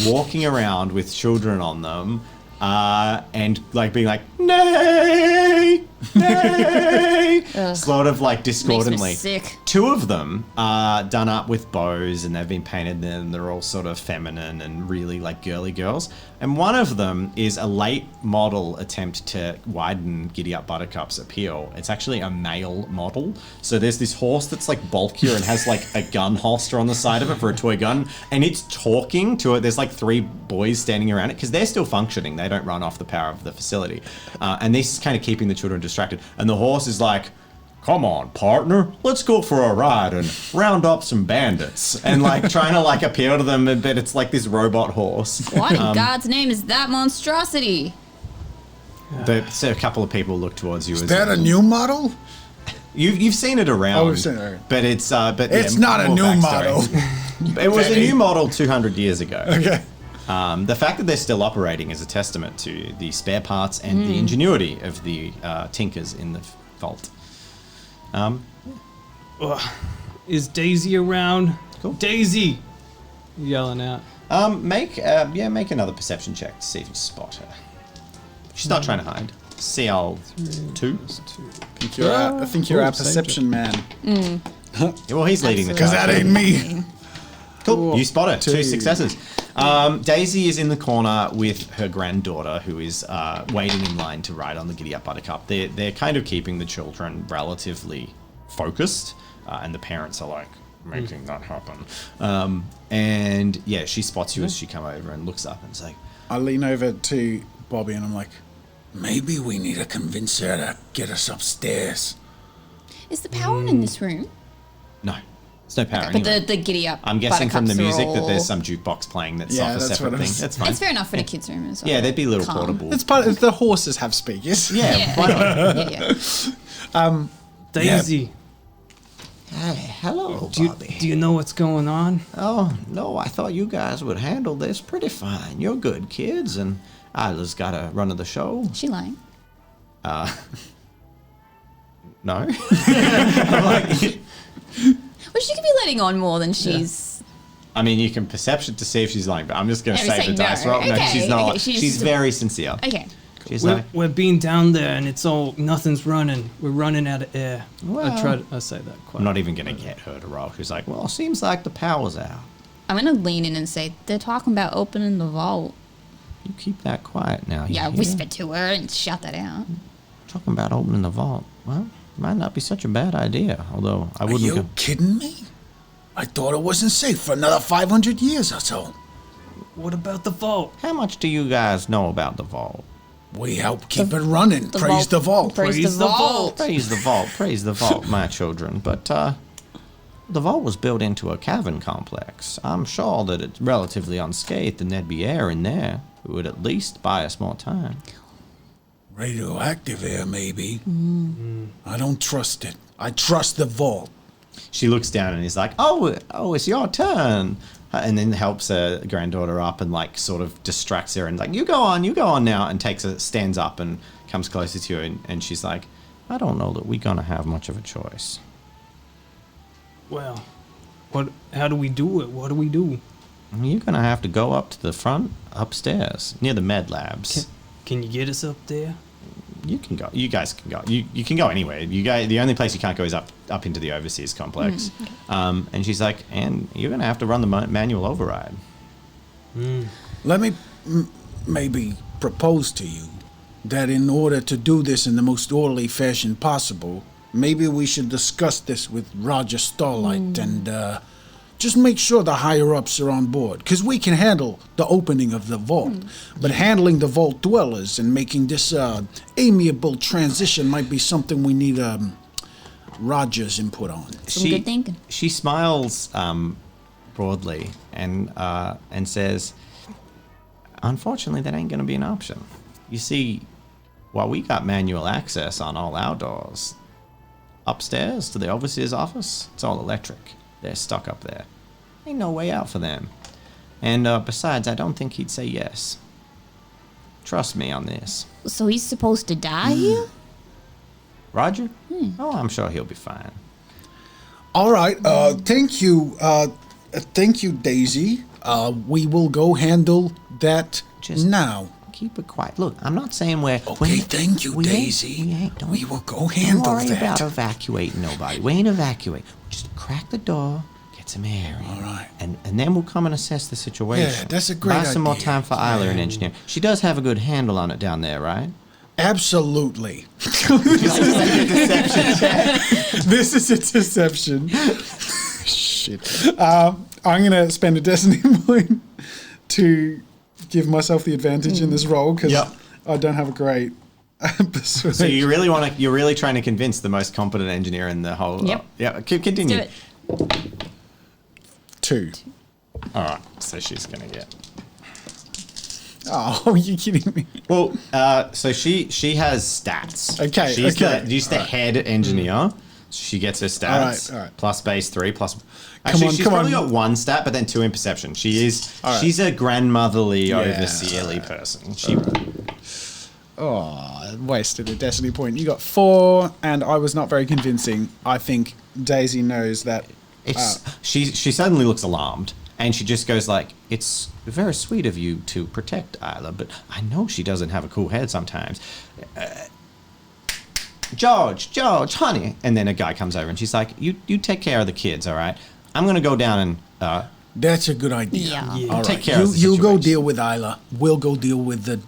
walking around with children on them, and like being like, nay, nay, sort of like discordantly. Makes me sick. 2 of them are done up with bows and they've been painted and they're all sort of feminine and really like girly girls. And one of them is a late model attempt to widen Giddy Up Buttercup's appeal. It's actually a male model. So there's this horse that's like bulkier and has like a gun holster on the side of it for a toy gun. And it's talking to it. There's like 3 boys standing around it because they're still functioning. They don't run off the power of the facility. And this is kind of keeping the children distracted. And the horse is like, come on, partner, let's go for a ride and round up some bandits. And like trying to like appeal to them, but it's like this robot horse. What in God's name is that monstrosity? So a couple of people look towards you. Is that a new model? You've seen it around. Oh, we've seen it around. But it's It's not a more new backstory. model. It was a new model 200 years ago. Okay. The fact that they're still operating is a testament to the spare parts and the ingenuity of the tinkers in the vault. Is Daisy around? Cool. Daisy! Yelling out. Make another perception check to see if you spot her. She's not trying to hide. CL 2. I think you're our saved perception man. Well, he's leading the Because charge. that ain't me. Cool. You spot it. 2 2. successes. Daisy is in the corner with her granddaughter, who is waiting in line to ride on the Giddy Up Buttercup. They're kind of keeping the children relatively focused, and the parents are like making that happen. And yeah, she spots you as she come over and looks up and is like, I lean over to Bobby and I'm like, Maybe we need to convince her to get us upstairs. Is the power on in this room? no, there's no power But anywhere. the giddy up. I'm guessing from the buttercups are music that there's all- some jukebox playing that's Yeah, off a that's separate what it thing. was. That's fine. It's fair enough for the kids' room as well. Yeah, they'd be little Calm. portable. it's part of the horses have speakers. Yeah, Yeah, why not? yeah. Daisy, Hey, hello, do Bobby. you know what's going on? Oh, no, I thought you guys would handle this pretty fine. You're good kids, and Isla's got a run of the show. Is she lying? No. Well, she could be letting on more than she's. I mean, you can perception to see if she's lying, but I'm just going to Yeah, say we're the saying dice no. roll. No, Okay, she's not. okay, she's She's just- very sincere. Okay. She's We're, like, we're being down there and it's all, nothing's running. We're running out of air. I say that quite. I'm not even going to get her to roll. She's like, well, Seems like the power's out. I'm gonna lean in and say they're talking about opening the vault. You keep that quiet now. you Yeah, hear? whisper to her and shout that out. Talking about opening the vault. Well, might not be such a bad idea, although I Are wouldn't you go. kidding me? I thought it wasn't safe for another 500 years or so. What about the vault? How much do you guys know about the vault? We help keep it running. Praise the vault. Praise the vault. Praise the vault, my children. But, the vault was built into a cavern complex. I'm sure that it's relatively unscathed and there'd be air in there. It would at least buy us more time. Radioactive air, maybe. I don't trust it. I trust the vault. she looks down and is like, oh, it's your turn. And then helps her granddaughter up and like sort of distracts her and like, you go on now, and stands up and comes closer to you and she's like, I don't know that we're gonna have much of a choice. Well, how do we do it? What do we do? You're gonna have to go up to the front upstairs near the med labs. Can you get us up there? you can go. You guys can go. You can go anywhere. You guys, the only place you can't go is up into the overseas complex. And she's like, and you're gonna have to run the manual override. Let me maybe propose to you that in order to do this in the most orderly fashion possible, maybe we should discuss this with Roger Starlight and just make sure the higher-ups are on board. Because we can handle the opening of the vault, but handling the vault dwellers and making this amiable transition might be something we need Roger's input on. Some good thinking. She smiles broadly and says, unfortunately, that ain't going to be an option. You see, while we got manual access on all our doors, upstairs to the overseer's office, it's all electric. They're stuck up there. Ain't no way out for them. And besides, I don't think he'd say yes. Trust me on this. So he's supposed to die here? Roger? Oh, I'm sure he'll be fine. All right, thank you. Thank you, Daisy. We will go handle that Just- now. Keep it quiet. Look, I'm not saying we're... Okay, thank you, Daisy. We will go handle Don't worry that. about evacuating nobody. We ain't evacuate. Just crack the door, get some air in. All right. And then we'll come and assess the situation. Yeah, that's a great Buy some more idea. time for Isla and engineer. She does have a good handle on it down there, right? Absolutely. This is a deception. Shit. I'm going to spend a destiny point to give myself the advantage in this role because Yep. I don't have a great persuasion. So you really you're really trying to convince the most competent engineer in the whole. Yep. Yeah. Continue. Do it. 2. All right. So she's gonna get. Oh, are you kidding me? Well, so she has stats. Okay, She's okay. She's the head engineer. She gets her stats. All right. Plus base 3 plus. Actually, she's probably got 1 stat, but then 2 in perception. She's a grandmotherly, overseerly person. She. Oh, I wasted a destiny point. You got 4, and I was not very convincing. I think Daisy knows that. She suddenly looks alarmed, and she just goes like, "It's very sweet of you to protect Isla, but I know she doesn't have a cool head sometimes." George, honey, and then a guy comes over, and she's like, "You take care of the kids, all right? I'm gonna go down and That's a good idea. Yeah. All Take right. care of the You go situation. deal with Isla. We'll go deal with the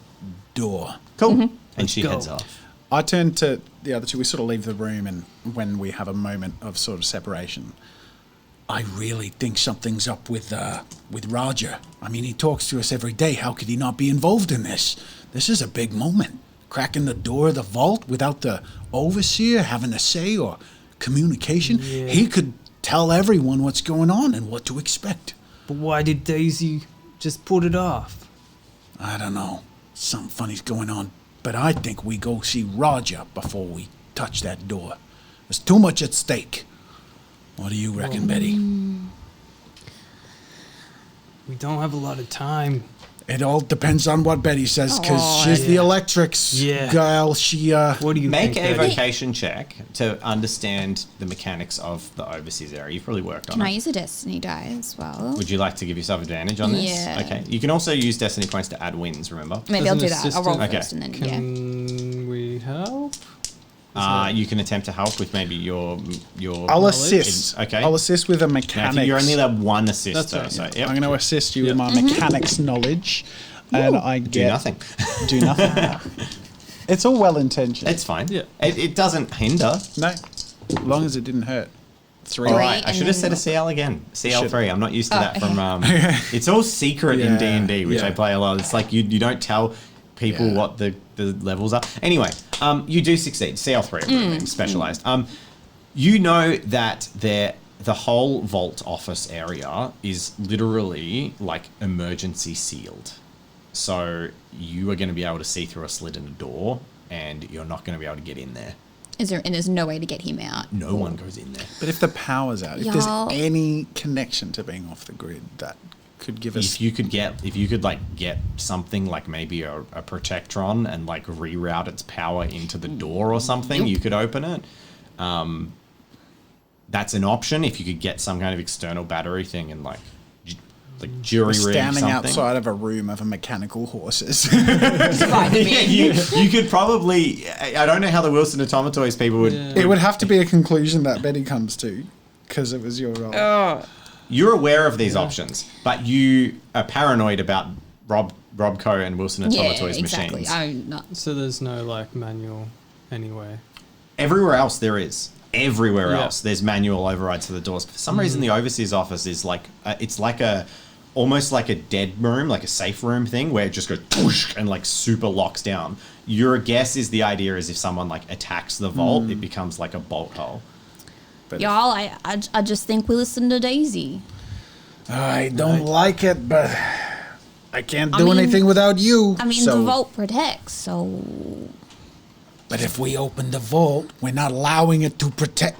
door. cool," and she go. heads off. I turn to the other two. We sort of leave the room, and when we have a moment of sort of separation, I really think something's up with Roger. I mean, he talks to us every day. How could he not be involved in this? This is a big moment. Cracking the door of the vault without the overseer having a say or communication. Yeah. He could tell everyone what's going on and what to expect. But why did Daisy just put it off? I don't know. Something funny's going on. But I think we go see Roger before we touch that door. There's too much at stake. What do you reckon, Betty? We don't have a lot of time. It all depends on what Betty says, because Oh, she's the yeah. electrics Yeah. girl. She, What do you Make think? a Eddie? vocation check to understand the mechanics of the overseas area. You've probably worked on Can it. I use a destiny die as well? Would you like to give yourself advantage on this? Yeah. Okay. You can also use destiny points to add wins, remember? Maybe As I'll an do that. I'll roll assistant? first and then, yeah. Can we help? You can attempt to help with maybe your I'll Knowledge? assist. Okay. I'll assist with a Now, I mechanics. think you're only allowed 1 assist That's though. right, So, yeah. yep. I'm going to assist you Yeah. with my mechanics knowledge, and I Do get nothing. Do nothing. It's all well intentioned. It's fine. Yeah. It doesn't hinder. No, as long as it didn't hurt. 3. All Three, right. I and should have then- said a CL again. CL3. I'm not used to Oh, that from. It's all secret in Yeah, D&D, which I yeah. play a lot. It's like you don't tell people Yeah. what the levels are. Anyway, you do succeed. CL3 specialized. You know that the whole vault office area is literally like emergency sealed. So you are going to be able to see through a slit in a door, and you're not going to be able to get in there. And there's no way to get him out. No one goes in there. But if the power's out, if there's Y'all- any connection to being off the grid, that could give us. If you could get something like maybe a protectron and like reroute its power into the door or something, you could open it. That's an option. If you could get some kind of external battery thing and like jury We're rig standing something. outside of a room of mechanical horses. Yeah, you could probably. I don't know how the Wilson Automatoys people would. Yeah. It would have to be a conclusion that Betty comes to, because it was your role. You're aware of these options, but you are paranoid about Robco and Wilson Yeah, Automatoys exactly. machines. I'm not. So there's no like manual anyway. Everywhere else there is. Everywhere Yeah. else there's manual overrides to the doors. For some reason, the overseas office is like it's like almost like a dead room, like a safe room thing, where it just goes whoosh and like super locks down. Your guess is the idea is if someone like attacks the vault, it becomes like a bolt hole. But Y'all, I just think we listen to Daisy. I don't like it, but I can't I do mean- anything without you. I mean, so- the vault protects, so But if we open the vault, we're not allowing it to protect.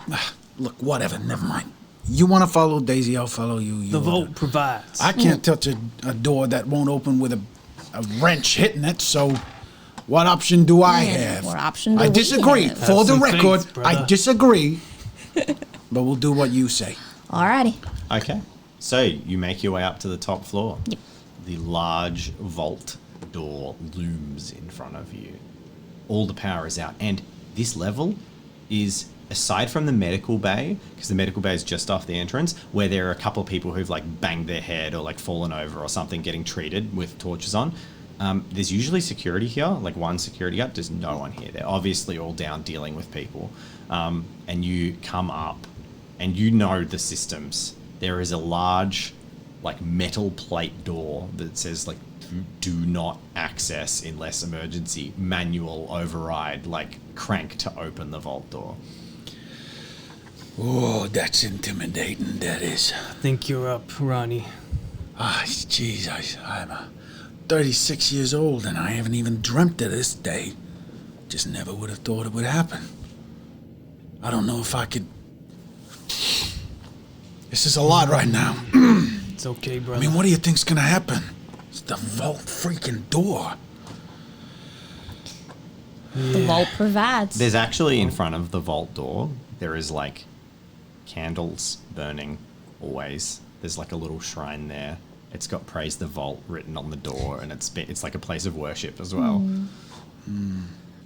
Look, whatever, never mind. You want to follow Daisy, I'll follow you. The vault provides. I can't touch a door that won't open with a wrench hitting it, so what option do I have? what option do I we disagree. have? For Have the some record, faith, I brother. disagree. But we'll do what you say. alrighty. Okay. So you make your way up to the top floor. Yep. The large vault door looms in front of you. All the power is out. And this level is, aside from the medical bay, because the medical bay is just off the entrance, where there are a couple of people who've like banged their head or like fallen over or something getting treated with torches on. There's usually security here, like one security up. There's no one here. They're obviously all down dealing with people. And you come up and you know the systems. There is a large like metal plate door that says like do not access unless emergency, manual override, like crank to open the vault door. Oh, that's intimidating, that is. I think you're up, Ronnie. Ah, jeez, I'm 36 years old and I haven't even dreamt of this day. Just never would have thought it would happen. I don't know if I could... This is a lot right now. It's okay, I brother. mean, what do you think's gonna happen? It's the vault freaking door. The vault provides. There's actually in front of the vault door, there is like candles burning always. There's like a little shrine there. It's got "Praise the Vault" written on the door, and it's like a place of worship as well.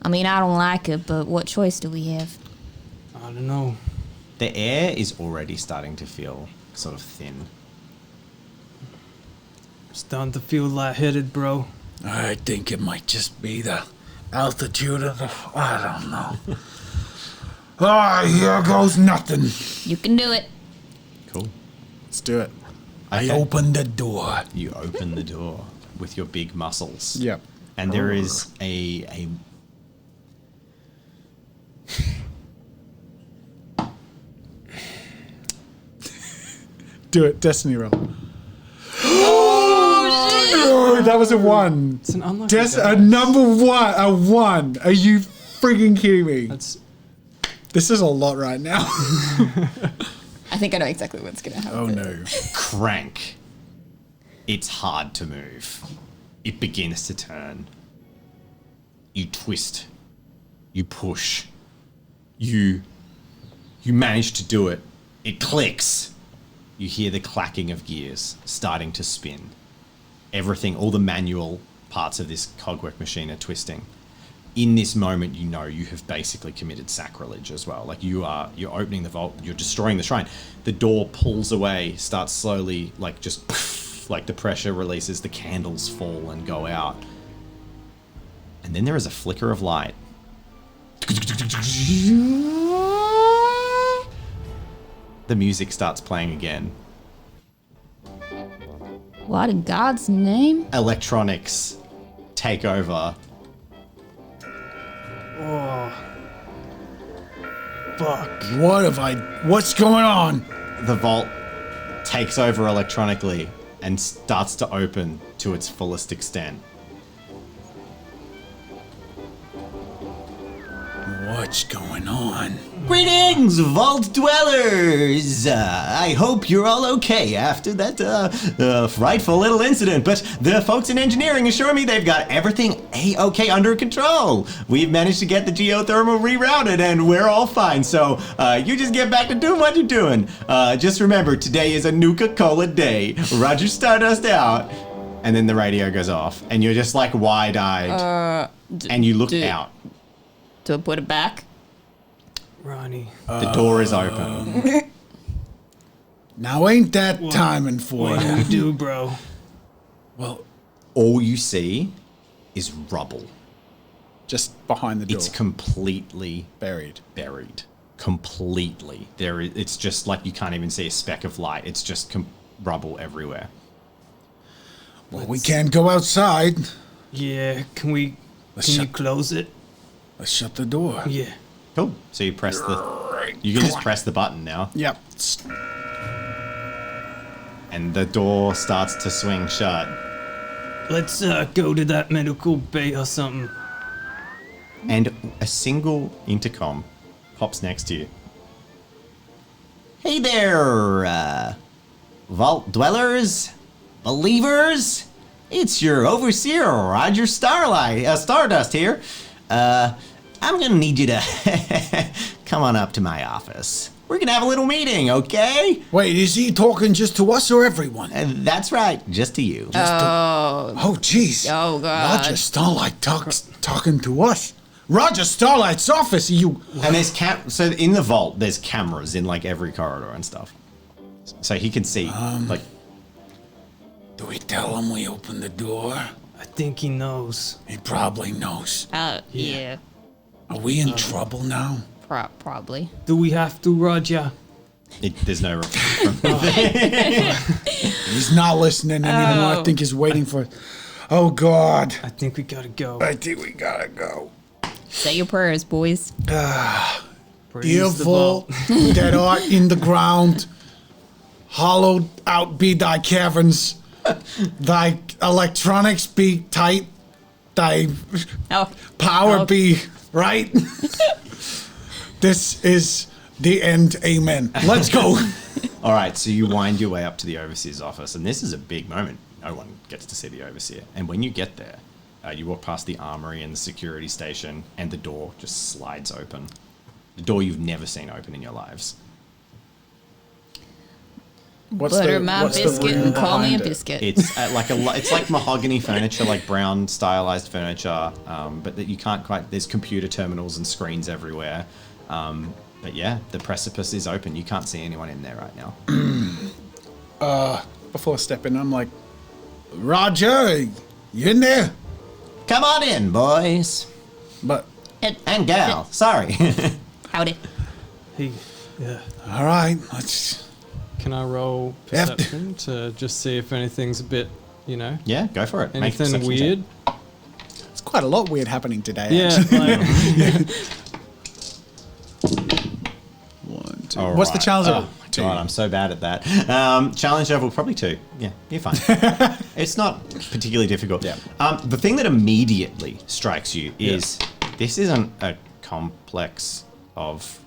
I mean, I don't like it, but what choice do we have? I don't know. The air is already starting to feel sort of thin. Starting to feel lightheaded, bro. I think it might just be the altitude of the... I don't know. Ah, here goes nothing. You can do it. Cool. Let's do it. I Okay. opened the door. You open the door with your big muscles. Yep. And there is a Do it. Destiny roll. Oh, that was a 1. It's an unlucky A dice. number 1. A 1. Are you freaking kidding me? That's This is a lot right now. I think I know exactly what's going to happen. Oh no. crank. It's hard to move. It begins to turn. You twist. You push. You manage to do it. It clicks. You hear the clacking of gears starting to spin. Everything, all the manual parts of this cogwork machine are twisting. In this moment, you know you have basically committed sacrilege as well. Like you're opening the vault, you're destroying the shrine. The door pulls away, starts slowly, like just like the pressure releases, the candles fall and go out. And then there is a flicker of light. The music starts playing again. What in God's name? Electronics take over. fuck. What's going on? The vault takes over electronically and starts to open to its fullest extent. What's going on? Greetings, Vault Dwellers! I hope you're all okay after that frightful little incident, but the folks in engineering assure me they've got everything A-okay under control. We've managed to get the geothermal rerouted and we're all fine, so you just get back to doing what you're doing. Just remember, today is a Nuka-Cola day. Roger Stardust out. And then the radio goes off, and you're just like wide-eyed, and you look out. Do I put it back? Ronnie. The door is open. Now ain't that timing for What do you? we do, bro? Well, All you see is rubble. Just behind the door. It's completely buried. buried. Completely. It's just like you can't even see a speck of light. It's just rubble everywhere. we can't go outside. Yeah, can you close it? Let's shut the door. Yeah. Cool. So you press you can just press the button now, Yep. and the door starts to swing shut. Let's go to that medical bay or something. And a single intercom pops next to you. Hey there, Vault Dwellers, Believers. It's your overseer, Roger Stardust here. I'm gonna need you to come on up to my office. We're gonna have a little meeting, okay? Wait, is he talking just to us or everyone? That's right, just to you. Oh, jeez. Oh, God. Roger Starlight talking to us. Roger Starlight's office, you... And there's so in the vault, there's cameras in like every corridor and stuff. So he can see, like... Do we tell him we opened the door? I think he knows. He probably knows. Yeah. Are we in trouble now? Probably. Do we have to, Roger? There's no... He's not listening anymore. I think he's waiting for... Oh, God. I think we gotta go. I think we gotta go. Say your prayers, boys. Praise Dear the vault that art in the ground, hollowed out be thy caverns, thy electronics be tight, thy Oh. power Oh. be right. This is the end. Amen. Let's go. All right, so you wind your way up to the overseer's office, and this is a big moment. No one gets to see the overseer. And when you get there, you walk past the armory and the security station, and the door just slides open. The door you've never seen open in your lives. Butter my biscuit and call me a behind it? biscuit. It's it's like mahogany furniture, like brown stylized furniture, but that you can't quite. There's computer terminals and screens everywhere. But yeah, the precipice is open. You can't see anyone in there right now. Before stepping, I'm like, Roger, you in there? Come on in, boys But and gal. Sorry. Howdy. Hey, yeah. all right, let's. Can I roll After- perception to just see if anything's a bit, Yeah, go for it. Make a anything perception weird? check. it's quite a lot weird happening today. Yeah, actually. like, 1, 2. All What's the right. challenge Oh, level? my 2. God, I'm so bad at that. Challenge level, probably 2. Yeah, you're fine. It's not particularly difficult. Yeah. The thing that immediately strikes you is this isn't a complex of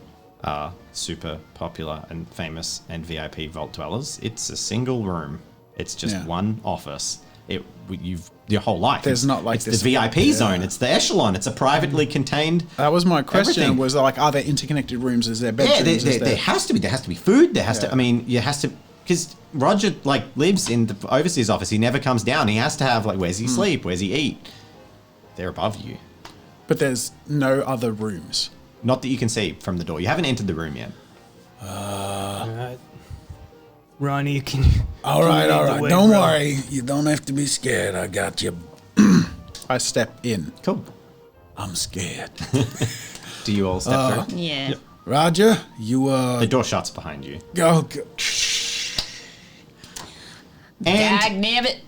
super popular and famous and VIP vault dwellers. It's a single room. It's just Yeah. one office. Your whole life. There's not like it's this- the VIP zone. It's the echelon. It's a privately contained. That was my question. Everything. Was like, are there interconnected rooms? Is there bedrooms? Yeah, Is there has to be. There has to be food. There has to. Yeah. I mean, you has to because Roger like lives in the overseer's office. He never comes down. He has to have like, where's he sleep? Where's he eat? They're above you. But there's no other rooms. Not that you can see from the door. You haven't entered the room yet. alright. Ronnie, can All can you right, lead all the right. way, Don't bro? worry. You don't have to be scared. I got you. I step in. Cool. I'm scared. Do you all step through? Yeah. Roger, you The door shuts behind you. go. And Dag nabbit.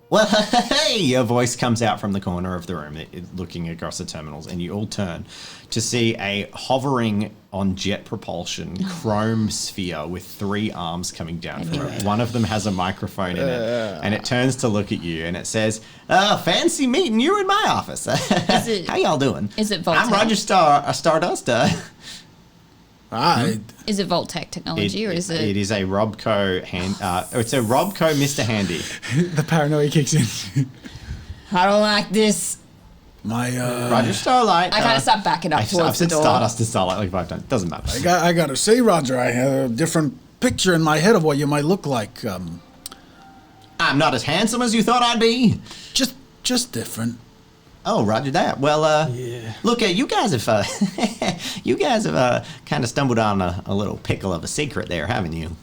well, hey, your voice comes out from the corner of the room, looking across the terminals, and you all turn to see a hovering on jet propulsion chrome sphere with 3 arms coming down from it. One of them has a microphone in it, and it turns to look at you, and it says, "Fancy meeting you in my office. it- How y'all doing? is it I'm Voltec? Roger Stardust. Is it Voltec technology or is it? It is a Robco hand. It's a Robco Mr. Handy. The paranoia kicks in. I don't like this. My Roger Starlight. I kind of start backing up I've towards the said door. Stardust to Starlight like 5 times. Doesn't matter. I gotta say, Roger, I have a different picture in my head of what you might look like. I'm not as handsome as you thought I'd be. Just different. Oh, Roger that. Well, Yeah. look, you guys have kind of stumbled on a little pickle of a secret there, haven't you?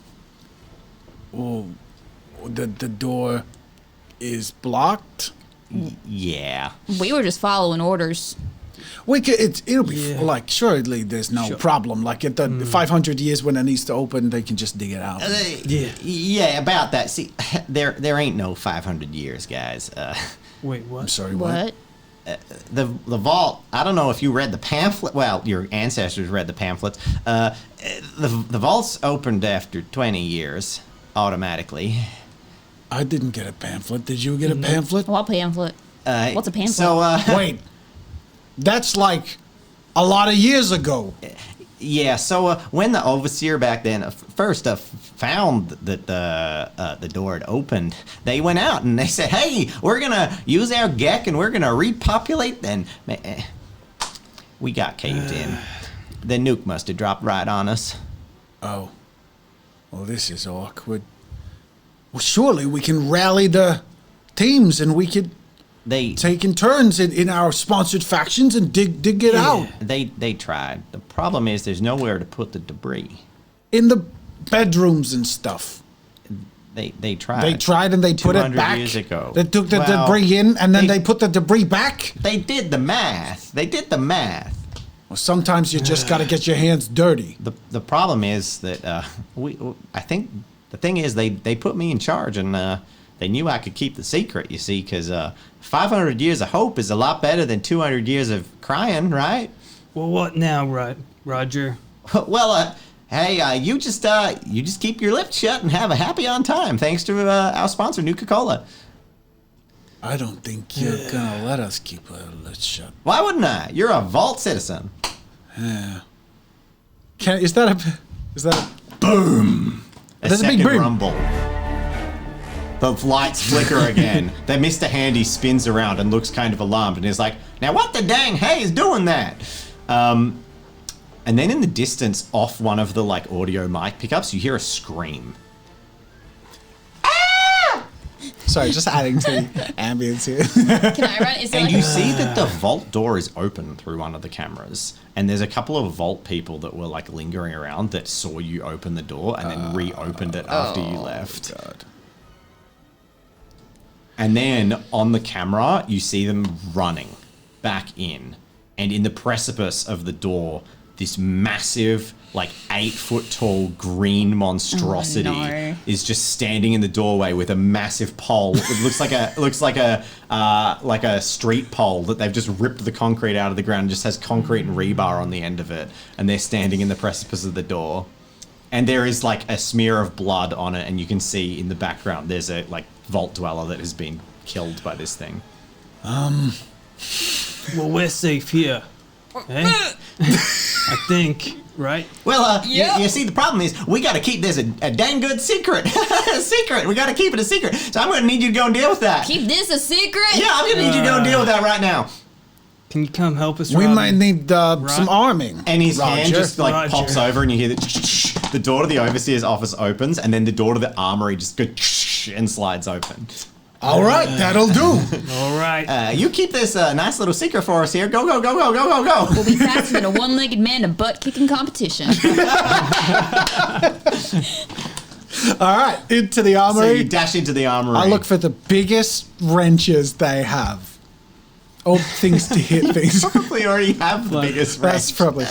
Oh, the door is blocked. Yeah. We were just following orders. We could, it'll be Yeah. like surely there's no problem. Like at the 500 years when it needs to open, they can just dig it out. Yeah, about that. See, there ain't no 500 years, guys. Wait, what? I'm sorry, what? What? The vault. I don't know if you read the pamphlet. Well, your ancestors read the pamphlets. The vault's opened after 20 years automatically. I didn't get a pamphlet. Did you get a pamphlet? What pamphlet? What's a pamphlet? So, Wait, that's like a lot of years ago. yeah. So when the overseer back then first found that the door had opened, they went out and they said, "Hey, we're gonna use our GEC and we're gonna repopulate." Then we got caved in. the nuke must have dropped right on us. Oh. Well, this is awkward. Well, surely we can rally the teams and we could take in turns in our sponsored factions and dig it out. They tried. The problem is there's nowhere to put the debris. In the bedrooms and stuff. They tried. They tried and they put it back. 200 years ago. They took the debris in and then they put the debris back. They did the math. Well, sometimes you just got to get your hands dirty. The problem is that I think the thing is they put me in charge and they knew I could keep the secret. You see, because 500 years of hope is a lot better than 200 years of crying, right? Well, what now, Roger? Well, hey, you just keep your lips shut and have a happy on time, thanks to our sponsor, Nuka-Cola. I don't think you're gonna let us keep our lips shut. Why wouldn't I? You're a vault citizen. Yeah. Is that Boom! A There's a second big boom. rumble. The lights flicker again. Then Mr. Handy spins around and looks kind of alarmed and is like, now what the dang hey is doing that? And then in the distance, off one of the like audio mic pickups, you hear a scream. Sorry, just adding to the ambience here. Can I run? Is there And like you see that the vault door is open through one of the cameras. And there's a couple of vault people that were like lingering around that saw you open the door and then reopened it after you left. God. And then on the camera, you see them running back in. And in the precipice of the door, this massive, like 8-foot tall green monstrosity is just standing in the doorway with a massive pole. It looks like a street pole that they've just ripped the concrete out of the ground and just has concrete and rebar on the end of it. And they're standing in the precipice of the door. And there is like a smear of blood on it, and you can see in the background there's a like vault dweller that has been killed by this thing. Well, we're safe here. Eh? I think, right? Well, you see, the problem is we got to keep this a dang good secret. We got to keep it a secret. So I'm going to need you to go and deal with that. keep this a secret? Yeah, I'm going to need you to go and deal with that right now. Can you come help us, We Robin? might need some arming. And his hand Roger. just like Roger. pops over, and you hear the door to the overseer's office opens, and then the door to the armory just goes and slides open. All right, that'll do. All right. You keep this nice little secret for us here. Go, go, go, go, go, go, go. We'll be faster than a one-legged man in a butt-kicking competition. All right, into the So armory. you dash into the armory. I look for the biggest wrenches they have. Or things to hit things. Probably already have the biggest That's range. probably.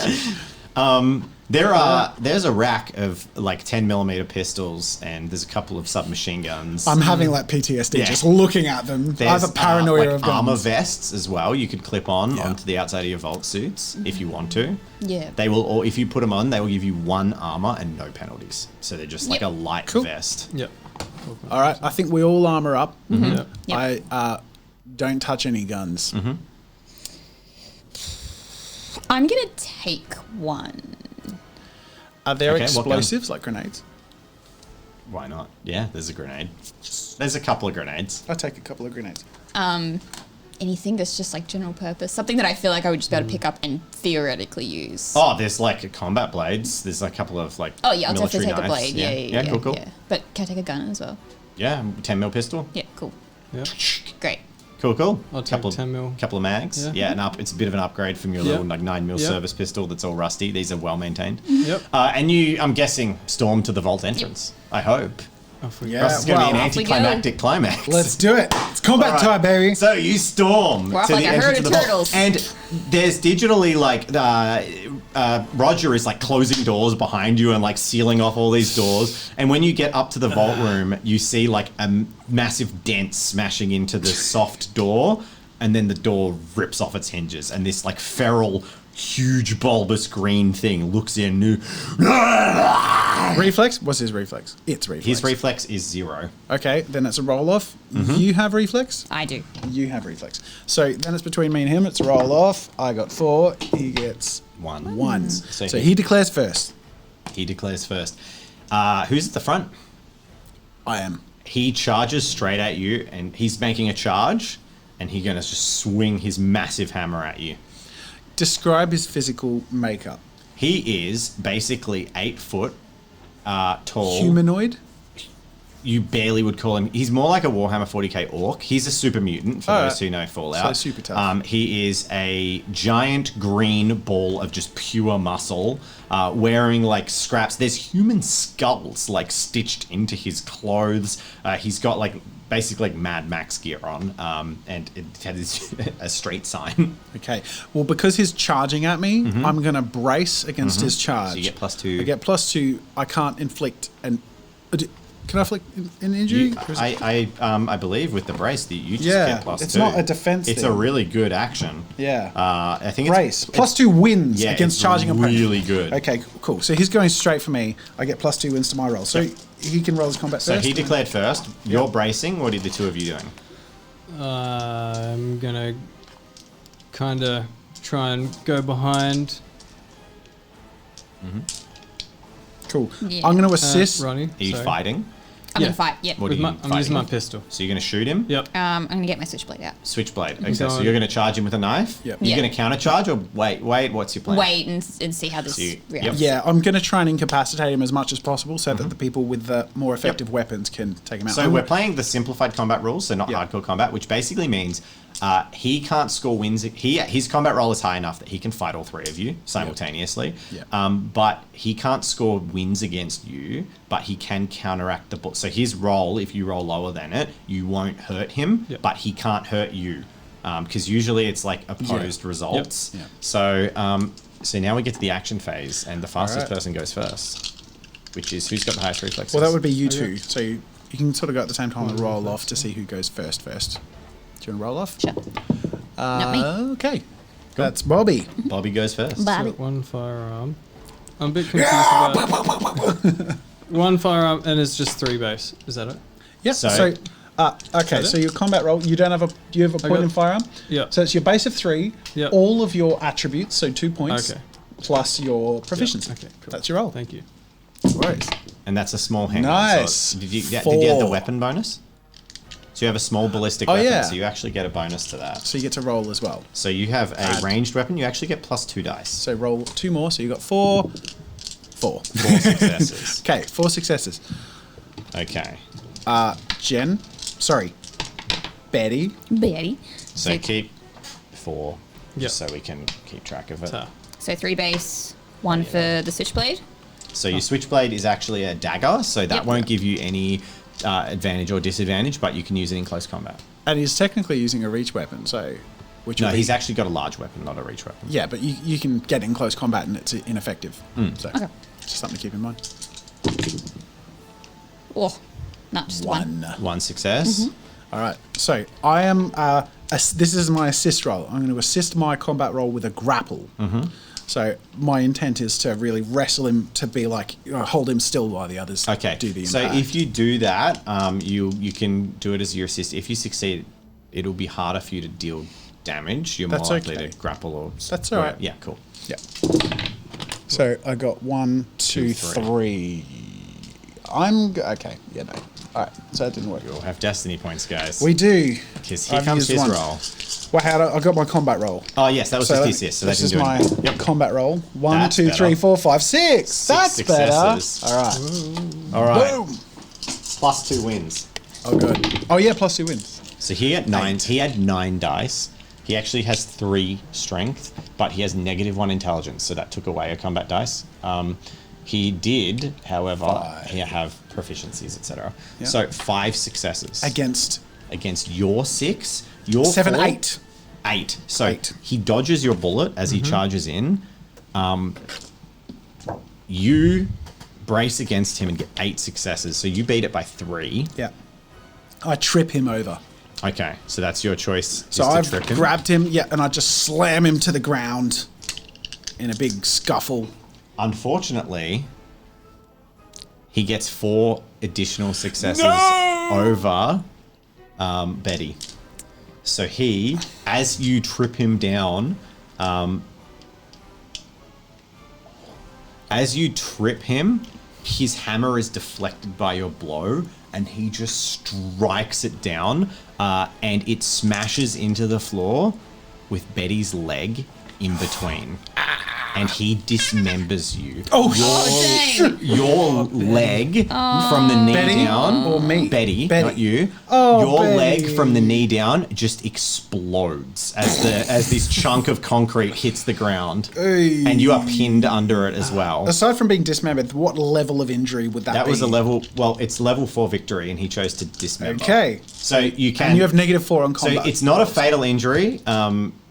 There's a rack of like 10mm pistols, and there's a couple of submachine guns. I'm having like PTSD Yeah. just looking at them. I have a paranoia like of guns. armor vests as well. You could clip on Yeah. onto the outside of your vault suits if you want to. Yeah. They will, or if you put them on, they will give you 1 armor and no penalties. So they're just like a light Cool. vest. Yep. All right, I think we all armor up. Yep. Yep. I don't touch any guns. I'm gonna take one. Are there Okay, what gun? explosives like grenades? Why not? Yeah, there's a grenade. There's a couple of grenades. I'll take a couple of grenades. Anything that's just like general purpose, something that I feel like I would just be able to pick up and theoretically use. Oh, there's like combat blades. There's a couple of like Oh, yeah, I'll military definitely take a knives. blade. Yeah, cool. Yeah. But can I take a gun as well? Yeah, 10mm pistol. Yeah, cool. Yep. Great. Cool. I'll take couple 10 mil. Couple of mags. Yeah. Yeah, it's a bit of an upgrade from your Yeah. little like 9mm Yeah. service pistol that's all rusty. These are well maintained. Yep. And you, I'm guessing, storm to the vault entrance. I hope. Off we Yeah. Or else it's going to be an off we go. anticlimactic climax. Let's do it. It's combat All time, right. baby. So you storm We're off to like the a entrance herd of of the vault. turtles. And there's digitally like Roger is like closing doors behind you and like sealing off all these doors. And when you get up to the vault room, you see like a massive dent smashing into the soft door, and then the door rips off its hinges, and this like feral, huge bulbous green thing looks in. Reflex? What's his reflex? It's reflex. His reflex is 0. Okay, then it's a roll off. You have reflex? I do. You have reflex. So then it's between me and him. It's roll off. I got 4. He gets 1. 1. So So he declares first. He declares first. Who's at the front? I am. He charges straight at you, and he's making a charge, and he's going to just swing his massive hammer at you. Describe his physical makeup. He is basically 8 foot tall. Humanoid? You barely would call him. He's more like a Warhammer 40k orc. He's a super mutant for those who know Fallout. So super tough. He is a giant green ball of just pure muscle, wearing like scraps. There's human skulls like stitched into his clothes. He's got like basically like Mad Max gear on, and it has a street sign. Okay. Well, because he's charging at me, I'm going to brace against his charge. So you get +2. I get +2. I can't inflict an... Can I inflict an injury? I believe with the brace that you just Yeah, get +2. it's not a defense It's thing. a really good action. Yeah. I think Brace. it's +2 wins yeah, against it's charging opponent. really good. Okay, cool. So he's going straight for me. I get +2 wins to my roll. So he can roll his combat So first. he declared first. You're bracing. What are the two of you doing? I'm gonna kind of try and go behind Cool. Yeah. I'm going to assist. Ronnie. Are you sorry. fighting? I'm Yeah. gonna fight. Yep. What With are you I'm fighting using my with? pistol. So you're going to shoot him? Yep. I'm gonna get my switchblade out. Switchblade. Okay, so going- you're going to charge him with a knife? Yep. You're Yeah. going to countercharge or wait? What's your plan? Wait and see how this So you- reacts. Yeah, I'm going to try and incapacitate him as much as possible so that the people with the more effective weapons can take him out. So we're playing the simplified combat rules, so not Yeah. hardcore combat, which basically means he can't score wins. His combat roll is high enough that he can fight all three of you simultaneously. Yeah. But he can't score wins against you, but he can counteract the... So his roll, if you roll lower than it, you won't hurt him, Yep. but he can't hurt you. Because usually it's like opposed results. Yep. So so now we get to the action phase, and the fastest Alright. person goes first, which is who's got the highest reflexes? Well, that would be you two. So you can sort of go at the same time and roll off to see who goes first. Do you want to roll off? Sure. Not me. Okay. That's Bobby. Bobby goes first. Bobby. One firearm. I'm a bit confused about one firearm, and it's just 3 base. Is that it? Yep. So- So, okay. Is So that it? your combat roll. You don't have a. Do you have a point got- in firearm? Yeah. So it's your base of 3. Yeah. All of your attributes, so 2 points. Okay. Plus your proficiency. Okay, cool. That's your roll. Thank you. No worries. And that's a small handgun. Nice. So did you have the 4. weapon bonus? So you have a small ballistic Oh, weapon, yeah. so you actually get a bonus to that. So you get to roll as well. So you have a Add. ranged weapon, you actually get +2 dice. So roll 2 more. So you got 4. 4. 4 successes. Okay. 4 successes. Okay. Jen. Sorry. Betty. Betty. So keep 4, Yep. just so we can keep track of it. So 3 base, 1 for the switchblade. So your switchblade is actually a dagger, so that Yep. won't give you any advantage or disadvantage, but you can use it in close combat. And he's technically using a reach weapon. So, which No, would be, he's actually got a large weapon, not a reach weapon. yeah, but you can get in close combat and it's ineffective. So Okay. just something to keep in mind. Oh, not just one. 1 success. All right. So I am. This is my assist roll. I'm going to assist my combat roll with a grapple. So my intent is to really wrestle him to be like hold him still while the others Okay. do the So impact. if you do that, you can do it as your assist. If you succeed, it'll be harder for you to deal damage. You're That's more likely okay. to grapple or. That's all right. Yeah. Cool. Yeah. So I got 1, 2, 2, 3. Okay. Yeah. No. All right. So that didn't work. We'll have destiny points, guys. We do. Because here I've comes used his one. roll. Well, I got my combat roll. Oh yes, that was just the assist. So that this didn't is do my anything. Yep. combat roll. 1, That's 2, better. 3, 4, 5, 6. 6 That's successes. better. All right. All right. Boom. +2 wins. Oh, good. Oh, yeah, +2 wins. So he had 9. He had 9 dice. He actually has 3 strength, but he has -1 intelligence, so that took away a combat dice. He did, however, 5. he have proficiencies, etc. Yeah. So 5 successes Against against your 6. Your 7, 4, 8. 8. So 8. he dodges your bullet as he charges in. You brace against him and get 8 successes. So you beat it by 3. Yeah. I trip him over. Okay, so that's your choice. So is to I've trip him. grabbed him, yeah, and I just slam him to the ground in a big scuffle. Unfortunately, he gets 4 additional successes over Betty. So he, as you trip him down, his hammer is deflected by your blow, and he just strikes it down, and it smashes into the floor with Betty's leg in between. and he dismembers you. Oh, dang. Your leg from the knee Betty down, or me? Betty, Betty. not you. Oh, your Betty. leg from the knee down just explodes as this chunk of concrete hits the ground, and you are pinned under it as well. Aside from being dismembered, what level of injury would that be? That was a level. Well, it's level 4 victory, and he chose to dismember. Okay. So you can. And you have -4 on combat. So it's not a fatal injury,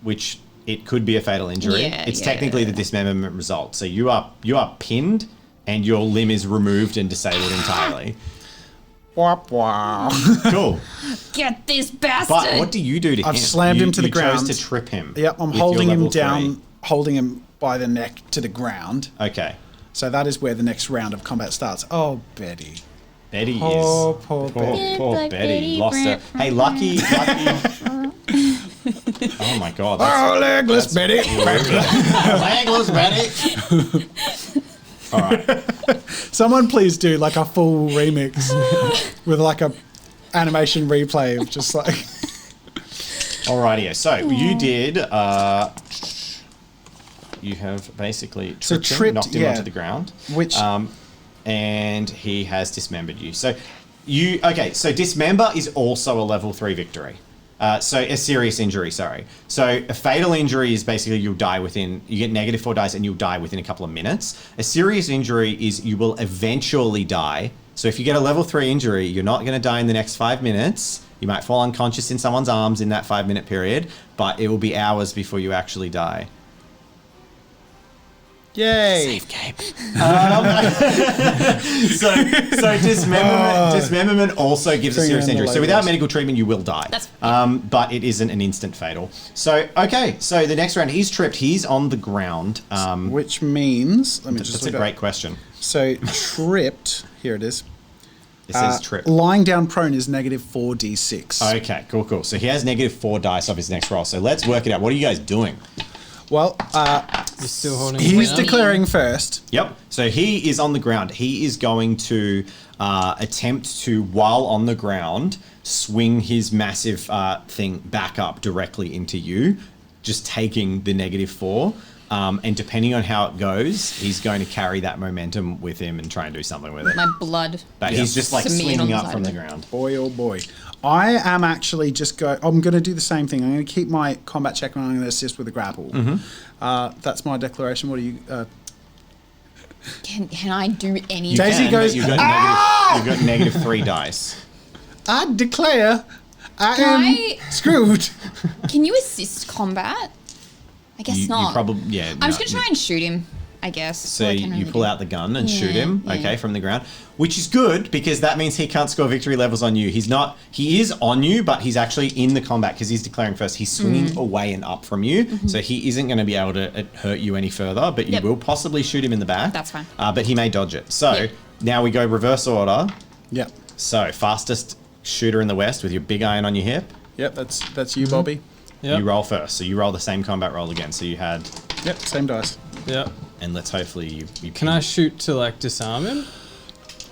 which it could be a fatal injury. Yeah, It's yeah. technically the dismemberment result. So you are pinned, and your limb is removed and disabled entirely. Wop, wop. Cool. Get this bastard. But what do you do to him? I've slammed him to the ground. You chose to trip him. Yep, I'm with holding your him level down, 3. holding him by the neck to the ground. Okay. So that is where the next round of combat starts. Oh, Betty. Betty Poor, is. poor Betty. Poor Black Betty. Betty, Lost her. Hey, lucky. Oh my god. Oh, legless Betty. Legless Betty. All right. Someone please do like a full remix with like a animation replay of just like... Alrighty. So you did. You have basically So tripped him, tripped, knocked him yeah. onto the ground. Which... And he has dismembered you. So so dismember is also a level 3 victory. So a serious injury, sorry. So a fatal injury is basically you get -4 dice and you'll die within a couple of minutes. A serious injury is you will eventually die. So if you get a level 3 injury, you're not going to die in the next 5 minutes. You might fall unconscious in someone's arms in that 5-minute period, but it will be hours before you actually die. Yay. Safe game. So dismemberment also gives a Bring serious on the injury. So logos. without medical treatment, you will die. But it isn't an instant fatal. So so the next round, he's tripped. He's on the ground. Which means... Let me just That's a look great up. question. So tripped... Here it is. It says trip. Lying down prone is -4d6. Okay, cool. So he has -4 dice off his next roll. So let's work it out. What are you guys doing? Well, You're still holding him he's down? declaring first. Yep. So he is on the ground. He is going to attempt to, while on the ground, swing his massive thing back up directly into you, just taking the -4. And depending on how it goes, he's going to carry that momentum with him and try and do something with it. My blood. But he's just like Submitting on swinging the up side from of the it. ground. Boy, oh boy. I am actually I'm going to do the same thing. I'm going to keep my combat check and I'm going to assist with the grapple. That's my declaration. What do you... Can I do anything? You Daisy can, goes, but you've got -3 dice. I declare I Can am I- screwed. Can you assist combat? I guess You not. probably I'm just going to try and shoot him, I guess. So I can you really pull do. out the gun and shoot Yeah, him, yeah. okay, from the ground, which is good because that means he can't score victory levels on you. He is on you, but he's actually in the combat because he's declaring first. He's swinging away and up from you, so he isn't going to be able to hurt you any further, but you Yep. will possibly shoot him in the back. That's fine. But he may dodge it. So Yep. now we go reverse order. Yep. So fastest shooter in the West with your big iron on your hip. Yep, that's you, Bobby. Yep. You roll first. So you roll the same combat roll again. So you had, Yep, same dice. Yep. and let's hopefully you Can I shoot to like disarm him?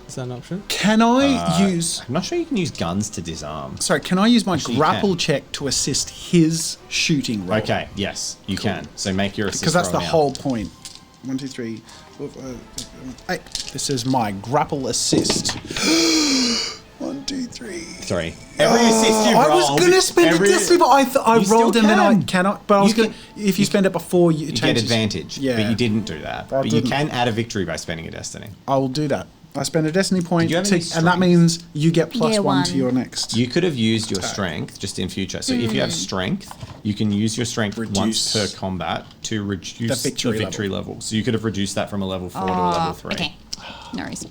Is that an option? Can I use... I'm not sure you can use guns to disarm. Sorry, can I use my Actually, you grapple can. check to assist his shooting roll? Okay, yes, you can. So make your assist Because that's roll the now. whole point. 1, 2, 3, 4, 5, 6, 7, 8. This is my grapple assist. 1, 2, 3. Sorry. Every assist you I roll. was gonna spend it this way, but I You still rolled and then I can. cannot. But I was You gonna. If you spend it before, you You get changes. advantage. Yeah, But you didn't do that. I But you didn't. can add a victory by spending a destiny. I will do that. I spend a destiny point, you have to, any and that strength? means you get plus Yeah, 1 to one. your next. You could have used your strength just in future. So if you have strength, you can use your strength once Reduce. per combat to reduce The victory level. So you could have reduced that from a level 4 to a level 3. Okay. No worries.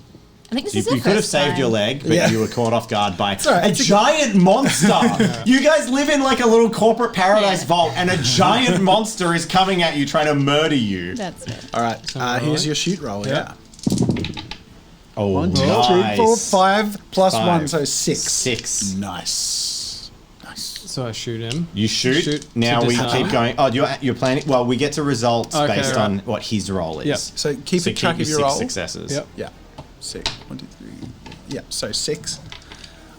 I think this You, is the you could have first saved time. your leg, but Yeah. you were caught off guard by right, a it's a- giant monster. You guys live in like a little corporate paradise Yeah. vault, and a giant monster is coming at you, trying to murder you. That's it. All right. Here's rolling? your shoot roll. Yeah. Oh, 1, 2, nice. 3, 4, 5 plus 1, 5. so 6. 6. Nice. So I shoot him. You shoot. Shoot Now to we disarm. keep going. Oh, you're planning. Well, we get to results Okay, based right. on what his roll is. Yep. So keep track of your 6 roll. successes. Yep. Yeah. 6. 1, 2, 3. Yeah. So 6.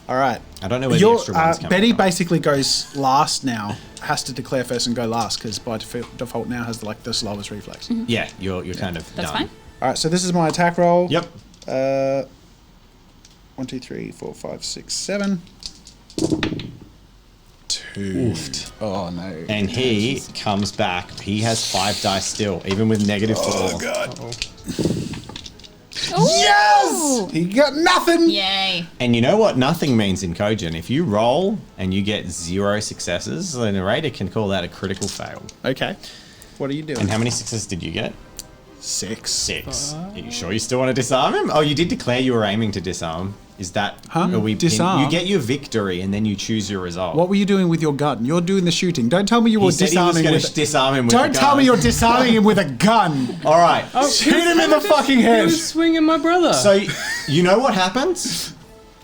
All right. I don't know where the extra one's coming Betty from. basically goes last now. Has to declare first and go last because by default now has like the slowest reflex. Yeah, you're kind of That's done. fine. All right, so this is my attack roll. Yep. 1, 2, 3, 4, 5, 6, 7. 2. Oh no. And he comes back. He has 5 dice still, even with -4. Oh, God. Ooh. Yes! He got nothing. Yay. And you know what nothing means in Cogent? If you roll and you get 0 successes, the narrator can call that a critical fail. Okay. What are you doing? And how many successes did you get? 6. 6. Are you sure you still want to disarm him? Oh, you did declare you were aiming to disarm. Is that... Huh? Are we Disarm? You get your victory and then you choose your result. What were you doing with your gun? You're doing the shooting. Don't tell me you were He said he was disarming going with. to disarm him with Don't the tell gun. me you're disarming him with a gun. All right. Shoot him in the fucking He head. was swinging my brother. So, you know what happens?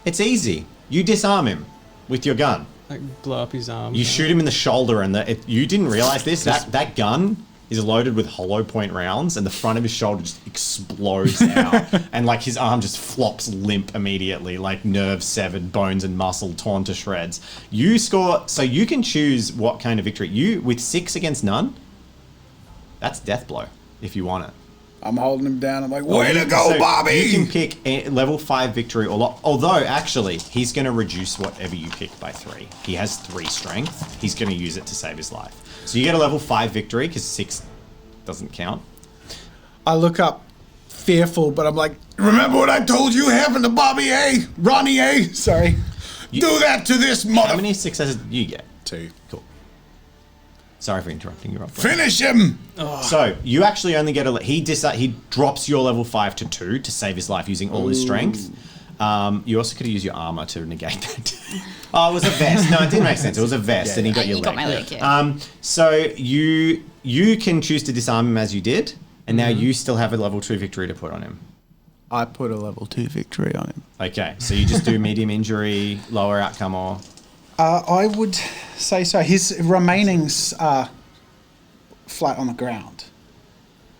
It's easy. You disarm him with your gun. like blow up his arm. You shoot him in the shoulder, and you didn't realize this. That gun is loaded with hollow point rounds, and the front of his shoulder just explodes out, and like his arm just flops limp immediately, like nerves severed, bones and muscle torn to shreds. You score, so you can choose what kind of victory. You with 6 against none. That's death blow if you want it. I'm holding him down. I'm like, way to go, So Bobby! You can pick a level 5 victory, although actually he's going to reduce whatever you pick by 3. He has 3 strength. He's going to use it to save his life. So you get a level 5 victory because 6 doesn't count. I look up, fearful, but I'm like, Remember what I told you happened to Bobby A? Ronnie A? sorry. Do that to this How mother... many successes did you get? 2. Cool. Sorry for interrupting you, Rob. Finish him! So you actually only get he drops your level 5 to 2 to save his life using all his strength. You also could have used your armor to negate that. Oh, it was a vest. No, it didn't make sense. It was a vest, and he got your You leg. got my leg, yeah. So you can choose to disarm him as you did, and now you still have a level 2 victory to put on him. I put a level 2 victory on him. Okay, so you just do medium injury, lower outcome, or I would say so. His remainings are flat on the ground.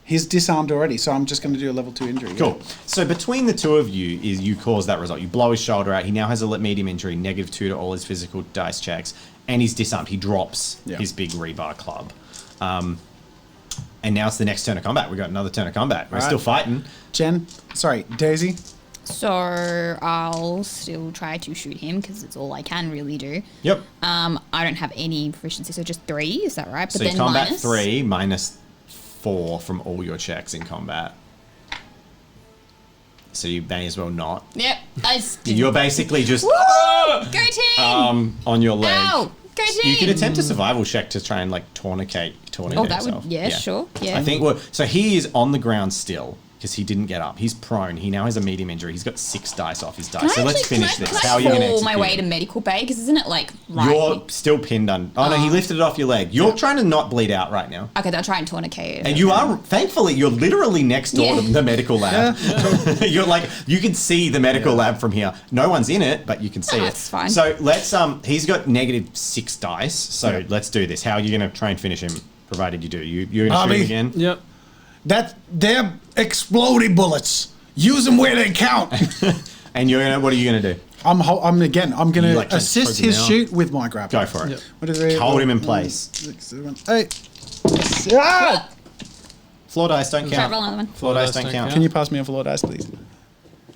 He's disarmed already, so I'm just going to do a level 2 injury. cool. So between the two of you, you cause that result. You blow his shoulder out. He now has a medium injury, -2 to all his physical dice checks, and he's disarmed. He drops his big rebar club. And now it's the next turn of combat. We've got another turn of combat. We're still fighting. Daisy. So I'll still try to shoot him because it's all I can really do. Yep. I don't have any proficiency, so just 3. Is that right? But So then combat minus 3 minus 4 from all your checks in combat. So you may as well not. Yep. You're basically just Go team! on your leg. Ow! Go team! You could attempt a survival check to try and like tourniquet Oh, that himself. would. Yeah, sure. Yeah. I think. So he is on the ground still because he didn't get up. He's prone. He now has a medium injury. He's got 6 dice off his dice. So let's finish this. How are you going to fall my way to execute? medical bay? Because isn't it like right? You're still pinned on. Oh no, he lifted it off your leg. You're trying to not bleed out right now. Okay, I'll try and tourniquet it. And you are, thankfully, you're literally next door to Yeah. the medical lab. You're like, you can see the medical lab from here. No one's in it, but you can see it. That's fine. So let's, he's got -6 dice. So let's do this. How are you going to try and finish him, provided you do? You're going to shoot Bobby? him again? Yep. They're explodey bullets. Use them where they count. And you're going to, what are you going to do? I'm going You to like to assist poke him his out? shoot with my grapple. Go for it. Yep. 1, 2, 3, Hold 4, him in 5, place. 6, 7, 8. Ah! Floor dice don't Try count. roll another one. Floor dice don't count. Can you pass me a floor dice, please?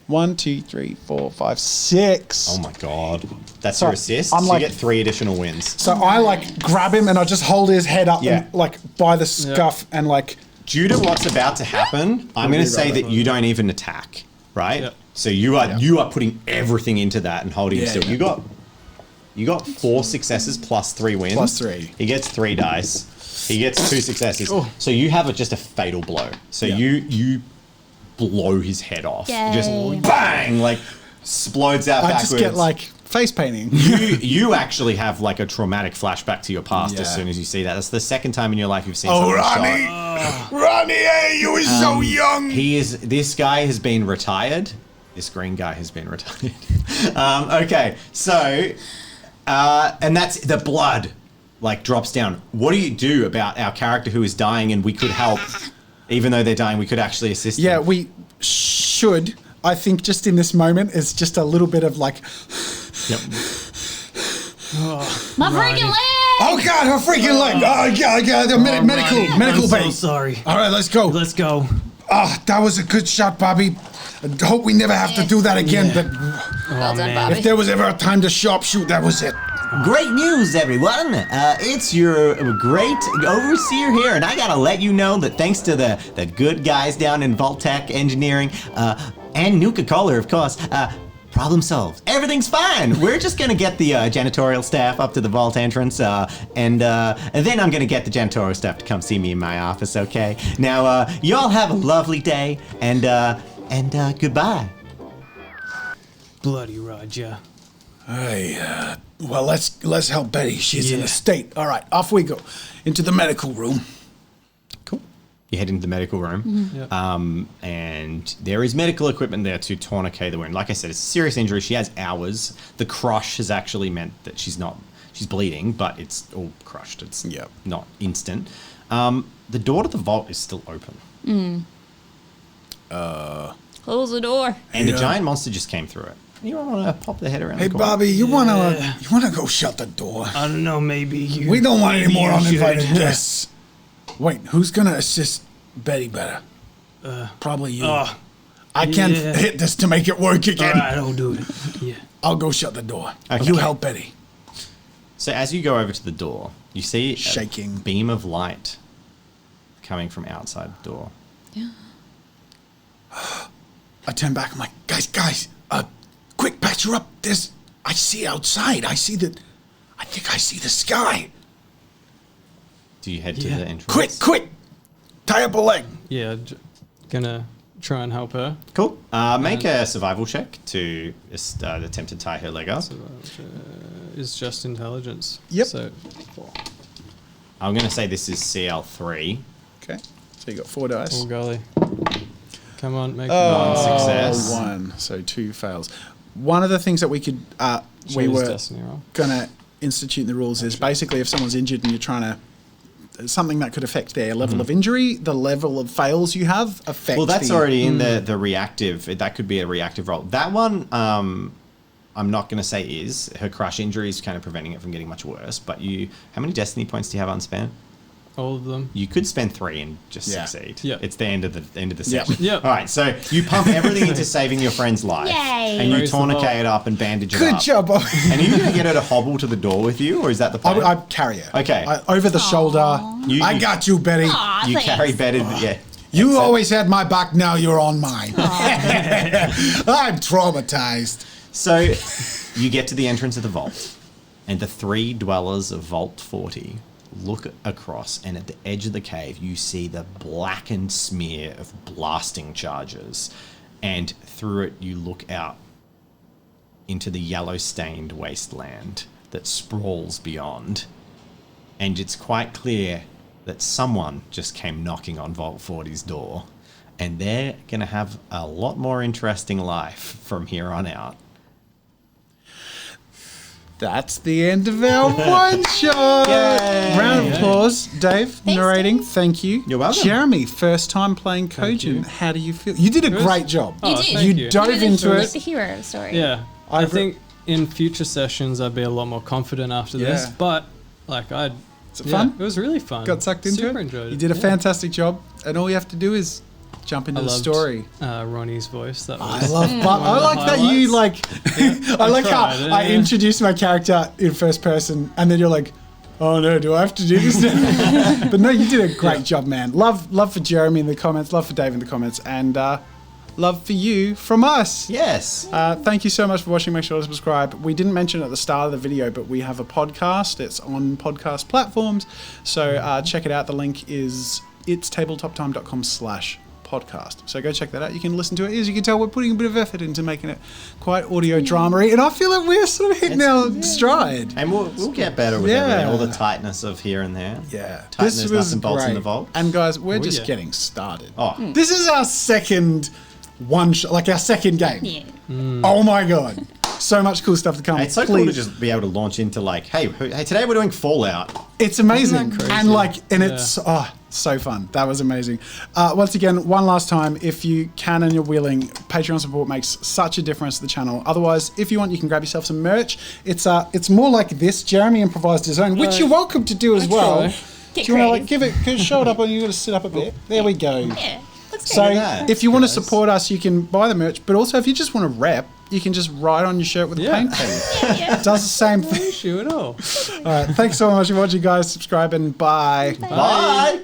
1, 2, 3, 4, 5, 6. Oh my god. That's So, your assist. I'm So like- you get 3 additional wins. So I like grab him and I just hold his head up Yeah. and like by the scuff and like Due to what's about to happen, I'm going to say that you don't even attack, right? Yep. So you are putting everything into that and holding him still. yeah. You got 4 successes plus 3 wins. Plus 3. He gets 3 dice. He gets 2 successes. So you have just a fatal blow. So you blow his head off. Yay. Just bang, like explodes out I backwards. just get like face painting. you actually have like a traumatic flashback to your past as Yeah. soon as you see that. That's the second time in your life you've seen Oh, someone shot. Ronnie! Ronnie A, you were so young! This guy has been retired. This green guy has been retired. Okay, so, and that's the blood, like, drops down. What do you do about our character who is dying and we could help, even though they're dying, we could actually assist Yeah, them? we should. I think just in this moment, it's just a little bit of like, Yep. My freaking leg! Oh God, her freaking leg! Oh God, the medical I'm bay. so sorry. All right, let's go. Let's go. Ah, that was a good shot, Bobby. I hope we never have to do that again. Yeah. But Well done, man. Bobby. if there was ever a time to sharpshoot, that was it. Great news, everyone! It's your great overseer here, and I gotta let you know that thanks to the good guys down in Vault-Tec Engineering, and Nuka-Cola, of course, problem solved. Everything's fine. We're just gonna get the janitorial staff up to the vault entrance, and then I'm gonna get the janitorial staff to come see me in my office, okay? Now, you all have a lovely day, and goodbye. Bloody Roger. Hey, well, let's help Betty. She's in a state. All right, off we go into the medical room. Cool. You head into the medical room, and there is medical equipment there to tourniquet the wound. Like I said, it's a serious injury. She has hours. The crush has actually meant that she's bleeding, but it's all crushed. It's not instant. The door to the vault is still open. Close the door. And a giant monster just came through it. You want to pop the head around Hey, the corner? Bobby, you wanna go shut the door? I don't know, maybe you... We don't want any maybe more you uninvited should. guests. Wait, who's gonna assist Betty better? Probably you. I can't hit this to make it work again. All right, I'll do it. Yeah. I'll go shut the door. Okay. You help Betty. So as you go over to the door, you see Shaking. a beam of light coming from outside the door. I turn back. I'm like, guys, quick, patch her up. I see outside. I think I see the sky. Do you head to the entrance? Quick, tie up a leg. Yeah, gonna try and help her. Cool. Make a survival check to attempt to tie her leg up. Is just intelligence. Yep. So 4. I'm going to say this is CL3. Okay. So you got 4 dice. Oh golly. Come on, make One success. 1. So 2 fails. One of the things that we could we Choose were destiny roll. gonna institute in the rules is basically if someone's injured and you're trying to something that could affect their level of injury, the level of fails you have affects. Well, that's the, already in the reactive. That could be a reactive roll. That one, I'm not going to say is. Her crush injury is kind of preventing it from getting much worse. But how many destiny points do you have unspent? All of them. You could spend 3 and just succeed. Yeah. It's the end of the session. Yep. All right, so you pump everything into saving your friend's life. Yay. And you Raise the tourniquet vault. it up and bandage it Good up. job. Bobby. And are you going to get her to hobble to the door with you, or is that the plan? I carry her. Okay. Over the shoulder. I got you, Betty. Aw, You thanks. carry better, yeah. You Excellent. always had my back. Now you're on mine. I'm traumatized. So you get to the entrance of the vault, and the 3 dwellers of Vault 40 look across, and at the edge of the cave, you see the blackened smear of blasting charges. And through it, you look out into the yellow-stained wasteland that sprawls beyond. And it's quite clear that someone just came knocking on Vault 40's door, and they're going to have a lot more interesting life from here on out. That's the end of our one shot. Yay. Round of applause, Dave, narrating. Dave. Thank you. You're welcome. Jeremy, first time playing Cogent. How do you feel? You did a great job. You Oh, did. thank you. dove You were into like it. the hero of the story. Yeah. I I've re- think in future sessions I'd be a lot more confident after this. Yeah. But like Is it fun? It was really fun. Got sucked into Super it. enjoyed it. You did a Yeah. fantastic job, and all you have to do is jump into I the loved, story. Ronnie's voice. That I was love I like that you like. I like how tried it, I yeah. introduced my character in first person, and then you're like, "Oh no, do I have to do this now?" But no, you did a great job, man. Love for Jeremy in the comments, love for Dave in the comments, and love for you from us. Yes. Thank you so much for watching. Make sure to subscribe. We didn't mention it at the start of the video, but we have a podcast. It's on podcast platforms, so check it out. The link is tabletoptime.com/podcast. So go check that out. You can listen to it. As you can tell, we're putting a bit of effort into making it quite audio drama-y, and I feel like we're sort of hitting our stride. And we'll get better with everything. All the tightness of here and there. Yeah, Tightness, this nuts was and bolts in great. the vault. And guys, we're just yeah. getting started. Oh, This is our second one shot, like our second game. Yeah. Oh my god. So much cool stuff to come. It's so cool to just be able to launch into like, hey, today we're doing Fallout. It's amazing. Isn't that crazy? And it's so fun. That was amazing. Once again, one last time, if you can and you're willing, Patreon support makes such a difference to the channel. Otherwise, if you want, you can grab yourself some merch. It's more like this. Jeremy improvised his own, which you're welcome to do as well. Do you want to show it up, and you got to sit up a bit? There we go. Yeah. So if you want to support us, you can buy the merch. But also, if you just want to rep, you can just write on your shirt with a paint pen. Yeah. It does the same No thing. issue at all. All right. Thanks so much for watching, guys. Subscribe and bye. Bye.